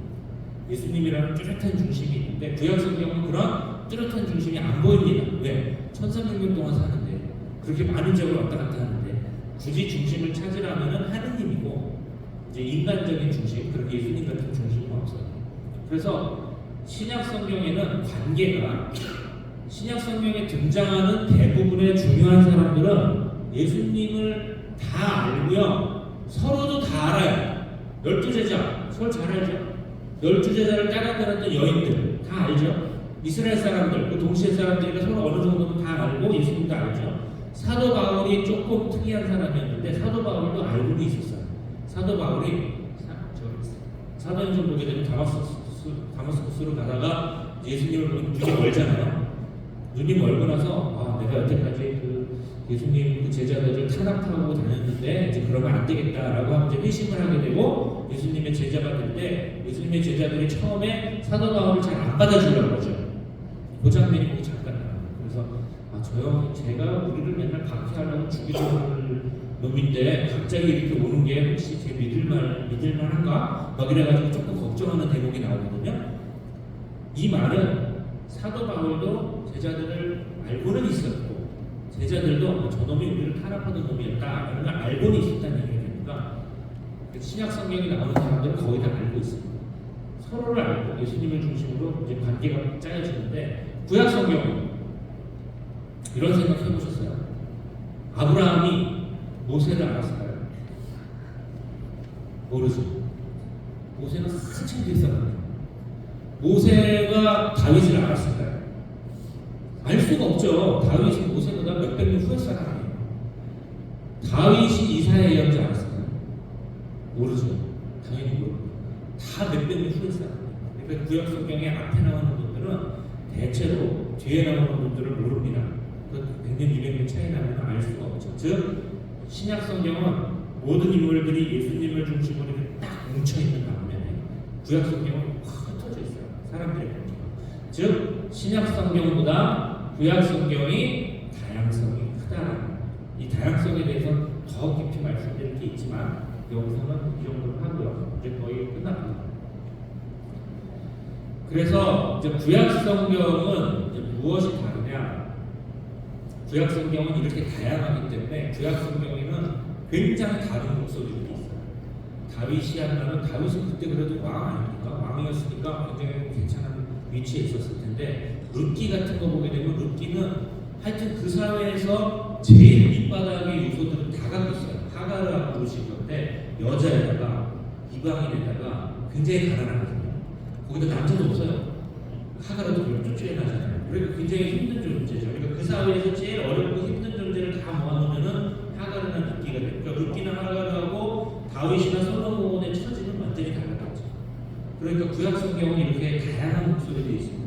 예수님이라는 뚜렷한 중심이 있는데 구약 성경은 그런 뚜렷한 중심이 안 보입니다. 왜? 1300년 동안 사는데 그렇게 많은 지역을 왔다 갔다 하는데 굳이 중심을 찾으라면 하느님이고, 이제 인간적인 중심, 그렇게 예수님 같은 중심은 없어요. 그래서 신약 성경에는 관계가, 신약 성경에 등장하는 대부분의 중요한 사람들은 예수님을 다 알고요, 서로도 다 알아요. 12제자 서로 잘 알죠. 12제자를 따라다녔던 여인들 다 알죠. 이스라엘 사람들, 그 동시에 사람들이 서로 어느 정도는 다 알고 예수님도 알죠. 사도 바울이 조금 특이한 사람이었는데 사도 바울도 알고는 있었어요. 사도 바울이 사도행전 보게 되면 다마스쿠스로 가다가 예수님을 보면 눈이 멀잖아요. 눈이 멀고 나서 내가 여태까지 그 예수님 그 제자들을 탄압하고 다녔는데 이제 그러면 안 되겠다라고 하면 이제 회심을 하게 되고 예수님의 제자가 될 때 예수님의 제자들이 처음에 사도 바울을 잘 안 받아주려고 그러죠. 그 장면이 보고 잠깐 나와요. 그래서 저 형 제가 우리를 맨날 박해하려고 죽이려는 놈인데 갑자기 이렇게 오는 게 혹시 제 믿을만한가? 막 이래가지고 조금 걱정하는 대목이 나오거든요. 이 말은 사도 바울도 제자들을 알고는 있었고 제자들도 저놈이 우리를 탄압하던 놈이었다 이런 걸 알고는 있었다는 얘기니까 신약 성경에 나오는 사람들은 거의 다 알고 있습니다. 서로를 알고 예수님을 중심으로 이제 관계가 짜여지는데, 구약 성경 이런 생각 해보셨어요? 아브라함이 모세를 알았을까요? 모르죠. 모세는 한참 뒤에 사람이에요. 모세가 다윗을 알았을까요? 알 수가 없죠. 다윗은 모세보다 몇백 년 후의 사람이에요. 다윗이 이사야 예언자 알았을까요? 모르죠. 당연히 모르고 다 몇백 년 후의 사람이에요. 그러니까 구약 성경에 앞에 나오는 분들은 대체로 뒤에 나오는 분들을 모릅니다. 100년, 200년 차이 나면 알 수가 없죠. 즉 신약 성경은 모든 인물들이 예수님을 중심으로 딱 뭉쳐있는 반면에 구약 성경은 확 흩어져 있어요. 사람들의 범위가. 즉 신약 성경보다 구약 성경이 다양성이 크다라는 이 다양성에 대해서 더 깊이 말씀드릴 게 있지만 여기서는 이 정도로 하고요. 이제 거의 끝납니다. 그래서 이제 구약 성경은 이제 무엇이 다르냐? 구약 성경은 이렇게 다양하기 때문에 구약 성경에는 굉장히 다른 목소리들이 있어요. 다윗이 하면은 다윗은 그때 그래도 왕 아닙니까? 왕이었으니까 굉장히 괜찮은 위치에 있었을 텐데 룻기 같은 거 보게 되면 룻기는 하여튼 그 사회에서 제일 밑바닥의 요소들은 다 갖고 있어요. 하가르라고 부르신 건데 여자에다가 이방인에다가 굉장히 가난하거든요. 거기다 남자도 없어요. 하가르도 별로 쫓겨나잖아요. 그러니까 굉장히 힘든 존재죠. 그러니까 그 사회에서 제일 어렵고 힘든 존재를 다 모아놓으면은 하가르나 룻기가 돼요. 그러니까 룻기나 하가르하고 다윗이나 솔로몬의 처지는 완전히 달라졌죠. 그러니까 구약 성경은 이렇게 다양한 목소리도 있습니다.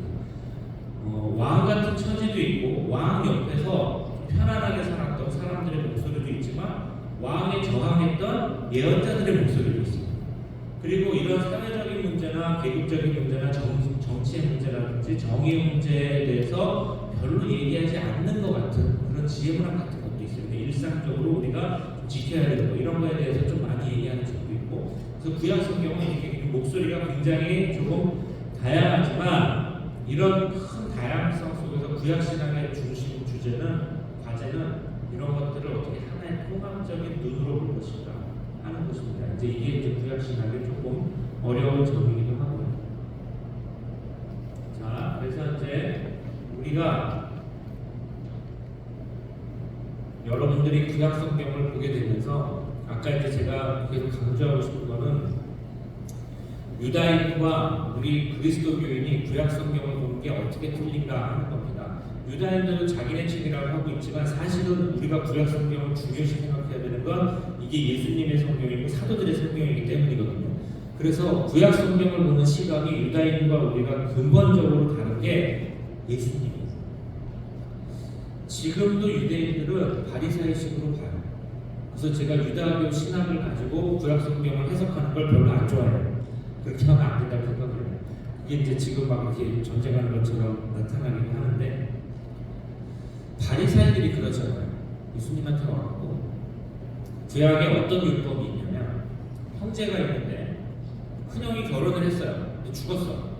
왕 같은 처지도 있고 왕 옆에서 편안하게 살았던 사람들의 목소리도 있지만 왕에 저항했던 예언자들의 목소리도 있습니다. 그리고 이런 사회적인 문제나 계급적인 문제나 정치의 문제라든지 정의의 문제에 대해서 별로 얘기하지 않는 것 같은 그런 지혜문학 같은 것도 있어요. 일상적으로 우리가 지켜야 되는 거 이런 거에 대해서 좀 많이 얘기하는 적도 있고 그래서 구약 성경은 이렇게 목소리가 굉장히 조금 다양하지만 이런 큰 다양성 속에서 구약 신앙의 중심 주제는 과제는 이런 것들을 어떻게 하나의 통합적인 눈으로 볼 것인가 하는 것입니다. 이제 이게 이제 구약 신학의 조금 어려운 점이기도 하고요. 자, 그래서 이제 우리가 여러분들이 구약 성경을 보게 되면서 아까 이제 제가 계속 강조하고 싶은 거는 유다인과 우리 그리스도교인이 구약 성경을 보는 게 어떻게 틀린가 하는 겁니다. 유다인들은 자기네 책이라고 하고 있지만 사실은 우리가 구약 성경을 중요시 생각해야 되는 건 이게 예수님의 성경이고 사도들의 성경이기 때문이거든요. 그래서 구약 성경을 보는 시각이 유다인과 우리가 근본적으로 다른 게 예수님이에요. 지금도 유대인들은 바리새인식으로 봐요. 그래서 제가 유다교 신학을 가지고 구약 성경을 해석하는 걸 별로 안 좋아해요. 그렇게 하면 안 된다고 생각을 해요. 이게 이제 지금 막 이렇게 전쟁하는 것처럼 나타나긴 하는데 바리새인들이 그러잖아요. 예수님한테 와갖고 구약에 어떤 율법이 있냐면 형제가 있는데 큰형이 결혼을 했어요. 근데 죽었어.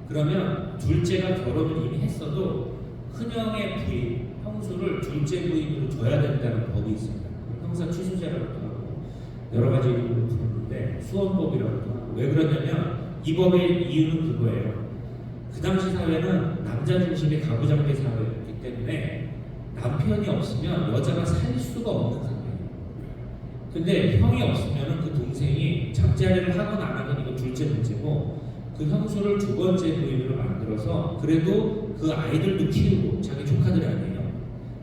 그러면 둘째가 결혼을 이미 했어도 큰형의 부인, 형수를 둘째 부인으로 줘야 된다는 법이 있습니다. 형사 취수제라고도 하고 여러 가지 이름으로 부르는데 수원법이라고도 하고 왜 그러냐면 이 법의 이유는 그거예요. 그 당시 사회는 남자 중심의 가부장제 사회였기 때문에 남편이 없으면 여자가 살 수가 없는 상황이에요. 근데 형이 없으면 그 동생이 잠자리를 하건 안 하건 이건 둘째 문제고 그 형수를 두 번째 부인으로 만들어서 그래도 그 아이들도 키우고 자기 조카들이 아니에요.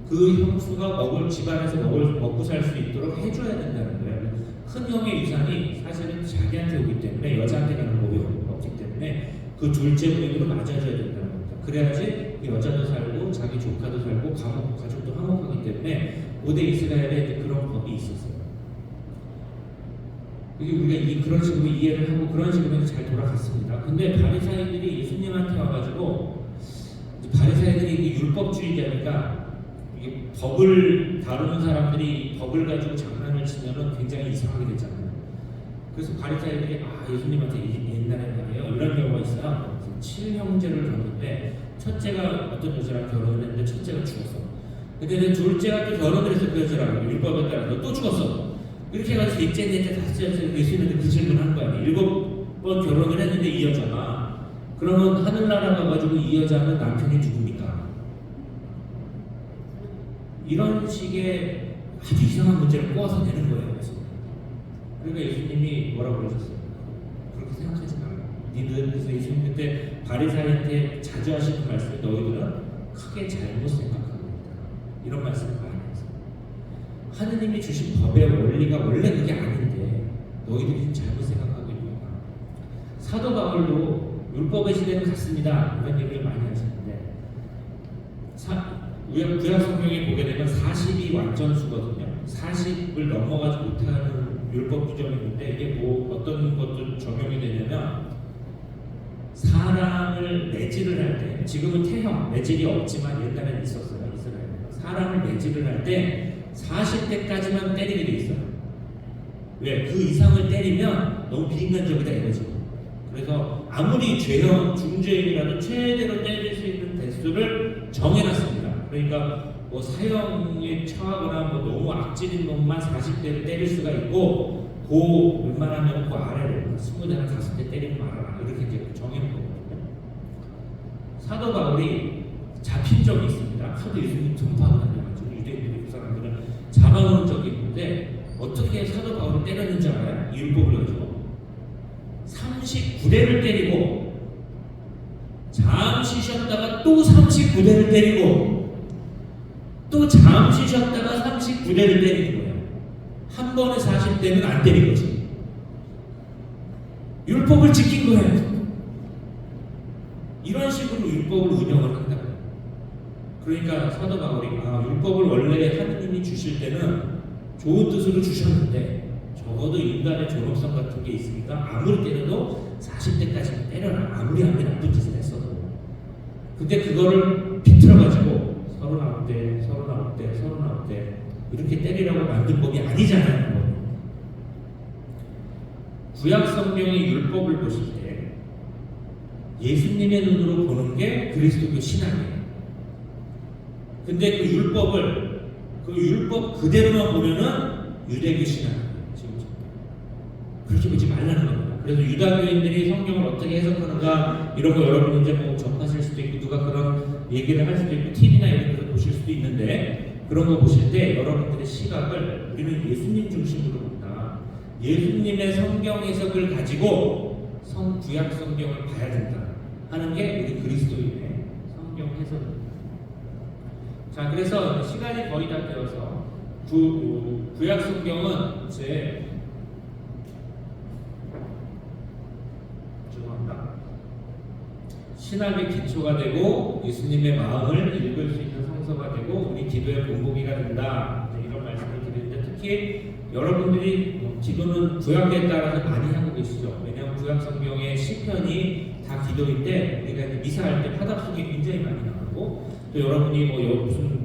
그 형수가 집안에서 먹고 살 수 있도록 해줘야 된다는 거예요. 큰 형의 유산이 사실은 자기한테 오기 때문에 여자한테 가는 법이 없기 때문에 그 둘째 부인으로 맞아줘야 된다는 겁니다. 그래야지 그 여자도 살고 자기 조카도 살고 가족도 화목하기 때문에 고대 이스라엘에 그런 법이 있었어요. 우리가 그런 식으로 이해를 하고 그런 식으로 잘 돌아갔습니다. 근데 바리새인들이 예수님한테 와가지고 바리새인들이 율법주의자니까 이게 법을 다루는 사람들이 법을 가지고 장난을 치면은 굉장히 이상하게 되잖아요. 그래서 바리새인들이 예수님한테 옛날에 말이에요 이런 경우가 있어요. 7형제를 뒀는데 첫째가 어떤 여자랑 결혼을 했는데 첫째가 죽었어. 근데 둘째가 또 결혼을 해서 그 여자랑 율법에 따라서 또 죽었어. 이렇게 해가지고 셋째, 넷째, 다섯째 예수님한테 그 질문을 한 거 아니에요. 7번 결혼을 했는데 이 여자가 그러면 하늘나라 가가지고 이 여자는 남편이 누굽니까? 이런 식의 아주 이상한 문제를 꼬아서 내는 거예요. 그러니까 예수님이 뭐라고 그러셨어요? 그렇게 생각하지 말라. 니들 그래서 예수님 그때 바리새인한테 자주 하시는 말씀이 너희들은 크게 잘못 생각하고 있다. 이런 말씀을 많이 했어요. 하느님이 주신 법의 원리가 원래 그게 아닌데 너희들이 잘못 생각하고 있는 거야. 사도 바울도 율법의 시대는 갔습니다. 이런 얘기를 많이 하시는데 구약 성경에 보게 되면 40이 완전수거든요. 40을 넘어가지 못하는 율법 규정이 있는데 이게 어떤 것도 적용이 되냐면 사람을 매질을 할 때, 지금은 태형, 매질이 없지만 옛날에는 있었어요. 이스라엘. 사람을 매질을 할 때 40대까지만 때리게 돼 있어요. 왜? 그 이상을 때리면 너무 비인간적이다 이거죠. 그래서 아무리 죄형, 중죄인이라도 최대로 때릴 수 있는 대수를 정해놨습니다. 그러니까 뭐 사형에 처하거나 뭐 너무 악질인 놈만 40대를 때릴 수가 있고, 그 웬만하면 그 아래로 20대나 5대 때리면 말아라 이렇게 이제 정해놓은 거거든요. 사도 바울이 잡힌 적이 있습니다. 하도 예수님 등파하고 다녀가지고 유대인들이 그 사람들은 잡아놓은 적이 있는데 어떻게 사도 바울을 때렸는지 알아요? 율법을 가지고 39대를 때리고 잠시 쉬었다가 또 39대를 때리고 또 잠시 쉬었다가 39대를 때리는 거예요. 한 번에 40대는 안 때린 거지. 율법을 지킨 거예요. 이런 식으로 율법을 운영을 한다. 그러니까 사도 바울이 율법을 원래 하느님이 주실 때는 좋은 뜻으로 주셨는데 적어도 인간의 존엄성 같은 게 있으니까 아무리 때려도 40대까지는 때려라. 아무리 나쁜 짓을 했어도. 근데 그거를 비틀어가지고 39대 이렇게 때리라고 만든 법이 아니잖아요. 구약 성경의 율법을 보실 때 예수님의 눈으로 보는 게 그리스도교 신앙이에요. 근데 그 율법 그대로만 보면은 유대교 신앙이에요. 지금 그렇게 보지 말라는 겁니다. 그래서 유다교인들이 성경을 어떻게 해석하는가 이런 거 여러분 이제 뭐 접하실 수도 있고 누가 그런 얘기를 할 수도 있고 TV나 이런 걸 보실 수도 있는데, 그런 거 보실 때 여러분들의 시각을 우리는 예수님 중심으로 본다. 예수님의 성경 해석을 가지고 구약 성경을 봐야 된다 하는 게 우리 그리스도인의 성경 해석입니다. 자, 그래서 시간이 거의 다 되어서 구약 성경은 이제 신학의 기초가 되고 예수님의 마음을 읽을 수 있는 성서가 되고 우리 기도의 본보기가 된다. 이런 말씀을 드리는데, 특히 여러분들이 기도는 구약에 따라서 많이 하고 계시죠. 왜냐하면 구약 성경의 시편이 다 기도인데 우리가 이제 미사할 때 화답 속에 굉장히 많이 나오고, 또 여러분이 무슨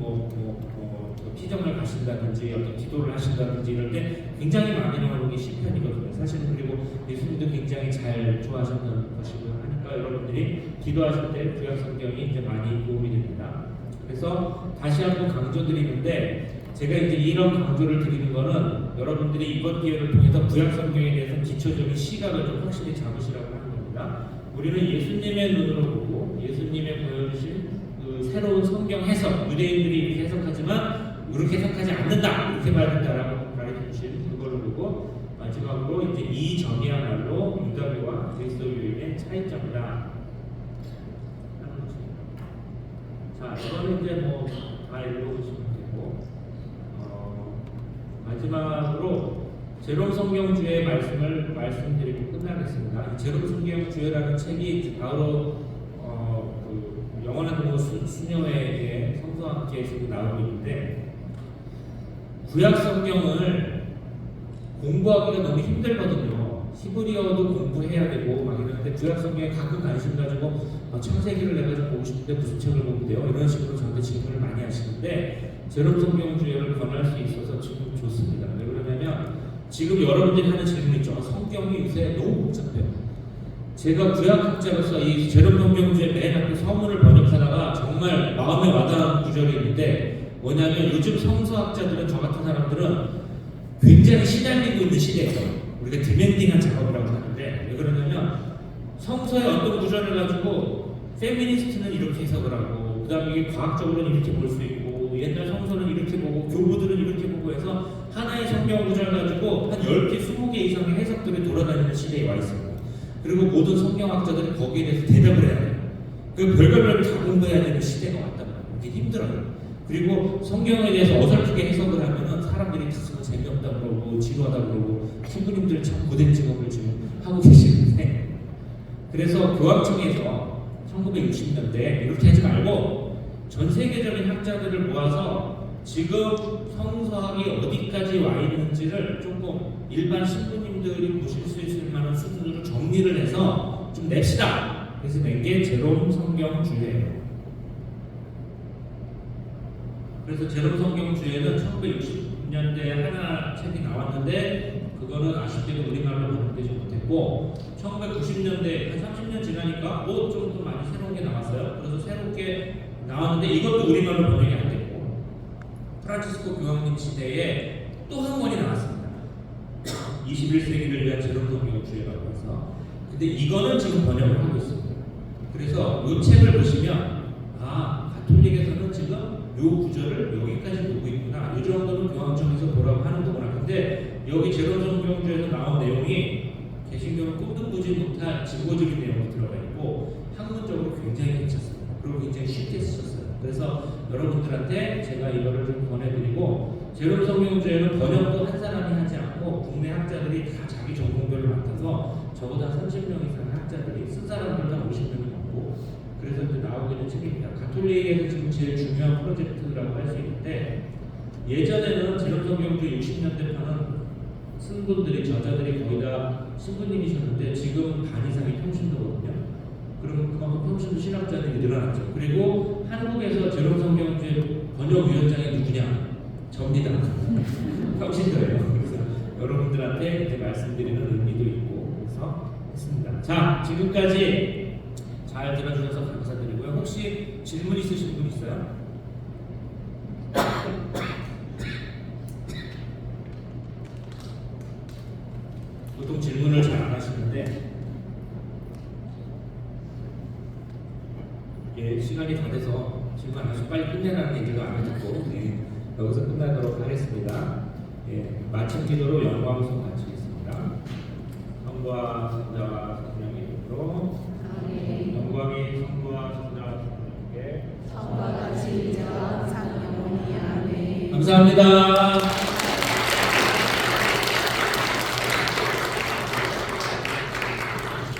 피정을 가신다든지 어떤 기도를 하신다든지 이럴 때 굉장히 많이 나오는 게 시편이거든요. 사실은. 그리고 예수님도 굉장히 잘 좋아하셨던 것이고 하니까 여러분들이 기도하실 때 구약 성경이 이제 많이 도움이 됩니다. 그래서 다시 한번 강조드리는데, 제가 이제 이런 강조를 드리는 거는 여러분들이 이번 기회를 통해서 구약 성경에 대해서 기초적인 시각을 좀 확실히 잡으시라고 하는 겁니다. 우리는 예수님의 눈으로 보고 예수님의 보여주신 그 새로운 성경 해석, 유대인들이 이렇게 해석하지만 이렇게 해석하지 않는다 이렇게 말한다라고 가르쳐 주신 그걸로 보고, 마지막으로 이제 이 점이야말로 유다교와 그리스도교인의 차이점이다 하는 것입니다. 자, 이거는 이제 뭐 다 읽어보시면 되고, 마지막으로 제롬 성경주의 말씀을 말씀드리고 끝나겠습니다. 이 제롬 성경주의라는 책이 바로 그 영원한 동호 수녀회의 성서학계에서도 나오고 있는데, 구약 성경을 공부하기가 너무 힘들거든요. 히브리어도 공부해야 되고 막 이러는데 구약 성경에 가끔 관심 가지고 창세기를 내가 좀 보고 싶은데 무슨 책을 보면 돼요? 이런 식으로 저한테 질문을 많이 하시는데, 제롬 성경주의를 권할 수 있어서 지금 좋습니다. 왜 그러냐면 지금 여러분들이 하는 질문 있죠. 성경이 요새 너무 복잡해요. 제가 구약학자로서 이 제롬 성경주의 맨 앞에 서문을 번역하다가 정말 마음에 와닿은 구절이 있는데, 뭐냐면 요즘 성서학자들은, 저 같은 사람들은 굉장히 시달리고 있는 시대에서 우리가 디멘딩한 작업이라고 하는데, 왜 그러냐면 성서의 어떤 구절을 가지고 페미니스트는 이렇게 해석을 하고, 그 다음에 이게 과학적으로는 이렇게 볼 수 있고, 옛날 성서는 이렇게 보고, 교부들은 이렇게 보고 해서 하나의 성경 구절 가지고 한 10개, 20개 이상의 해석들이 돌아다니는 시대에 와 있습니다. 그리고 모든 성경학자들이 거기에 대해서 대답을 해야 돼요. 그 별걸 다 공부해야 되는 시대가 왔단 말이에요. 이게 힘들어요. 그리고 성경에 대해서 어설프게 해석을 하면은 사람들이 다 재미없다 그러고 지루하다 그러고, 신부님들 참 고된 직업을 지금 하고 계시는데, 그래서 교황청에서 1960년대 이렇게 하지 말고 전 세계적인 학자들을 모아서 지금 성서학이 어디까지 와 있는지를 조금 일반 신부님들이 보실 수 있을 만한 수준으로 정리를 해서 좀 냅시다. 그래서 낸 게 제롬 성경주예요. 그래서 제롬 성경주에는 1960년대에 하나 책이 나왔는데 그거는 아쉽게도 우리말로 번역되지 못했고 1990년대 한 30년 지나니까 좀 더 많이 새로운 게 나왔어요. 그래서 새롭게 나왔는데 이것도 우리말로 번역이 안 됐고 프란치스코 교황님 시대에 또 한 권이 나왔습니다. 21세기를 위한 제롬 성경주라고 해서 근데 이거는 지금 번역을 하고 있습니다. 그래서 이 책을 보시면 가톨릭에서는 지금 이 구절을 여기까지 보고 있구나. 이 정도는 교황청에서 보라고 하는 거구나. 근데 여기 제롬 성경주에서 나온 내용이 개신교는 꿈도 꾸지 못한 진보적인 내용이 들어가 있고 학문적으로 굉장히 괜찮습니다. 그리고 굉장히 쉽게 쓰셨어요. 그래서 여러분들한테 제가 이거를 좀 권해드리고 제롬 성경주에는 번역도 한 사람이 하지 않고 국내 학자들이 다 자기 전공별로 맡아서 적어도 한 30명 이상 학자들이 쓴 사람들도 한 50명이 넘고 그래서 이제 나오고 있는 책입니다. 가톨릭에서 지금 제일 중요한 프로젝트라고 할 수 있는데 예전에는 제롬 성경주 60년대 편은 쓴 분들이 저자들이 거의 다 신부님이셨는데 지금 반 이상이 평신도거든요. 그럼 그만큼 평신도 신학자들이 늘어났죠. 그리고 한국에서 제롬 성경주의 번역위원장이 누구냐? 접니다. 평신도예요. 그래서 여러분들한테 이제 말씀드리는 의미도 있고 그래서 했습니다. 자, 지금까지 잘 들어주셔서 감사드리고요. 혹시 질문 있으신 분 있어요? 보통 질문을 잘 안 하시는데 시간이 다 돼서 질문 안 하시고 빨리 끝내라는 얘기도 안 해듣고 여기서 끝나도록 하겠습니다. 마침 기도로 영광송 같이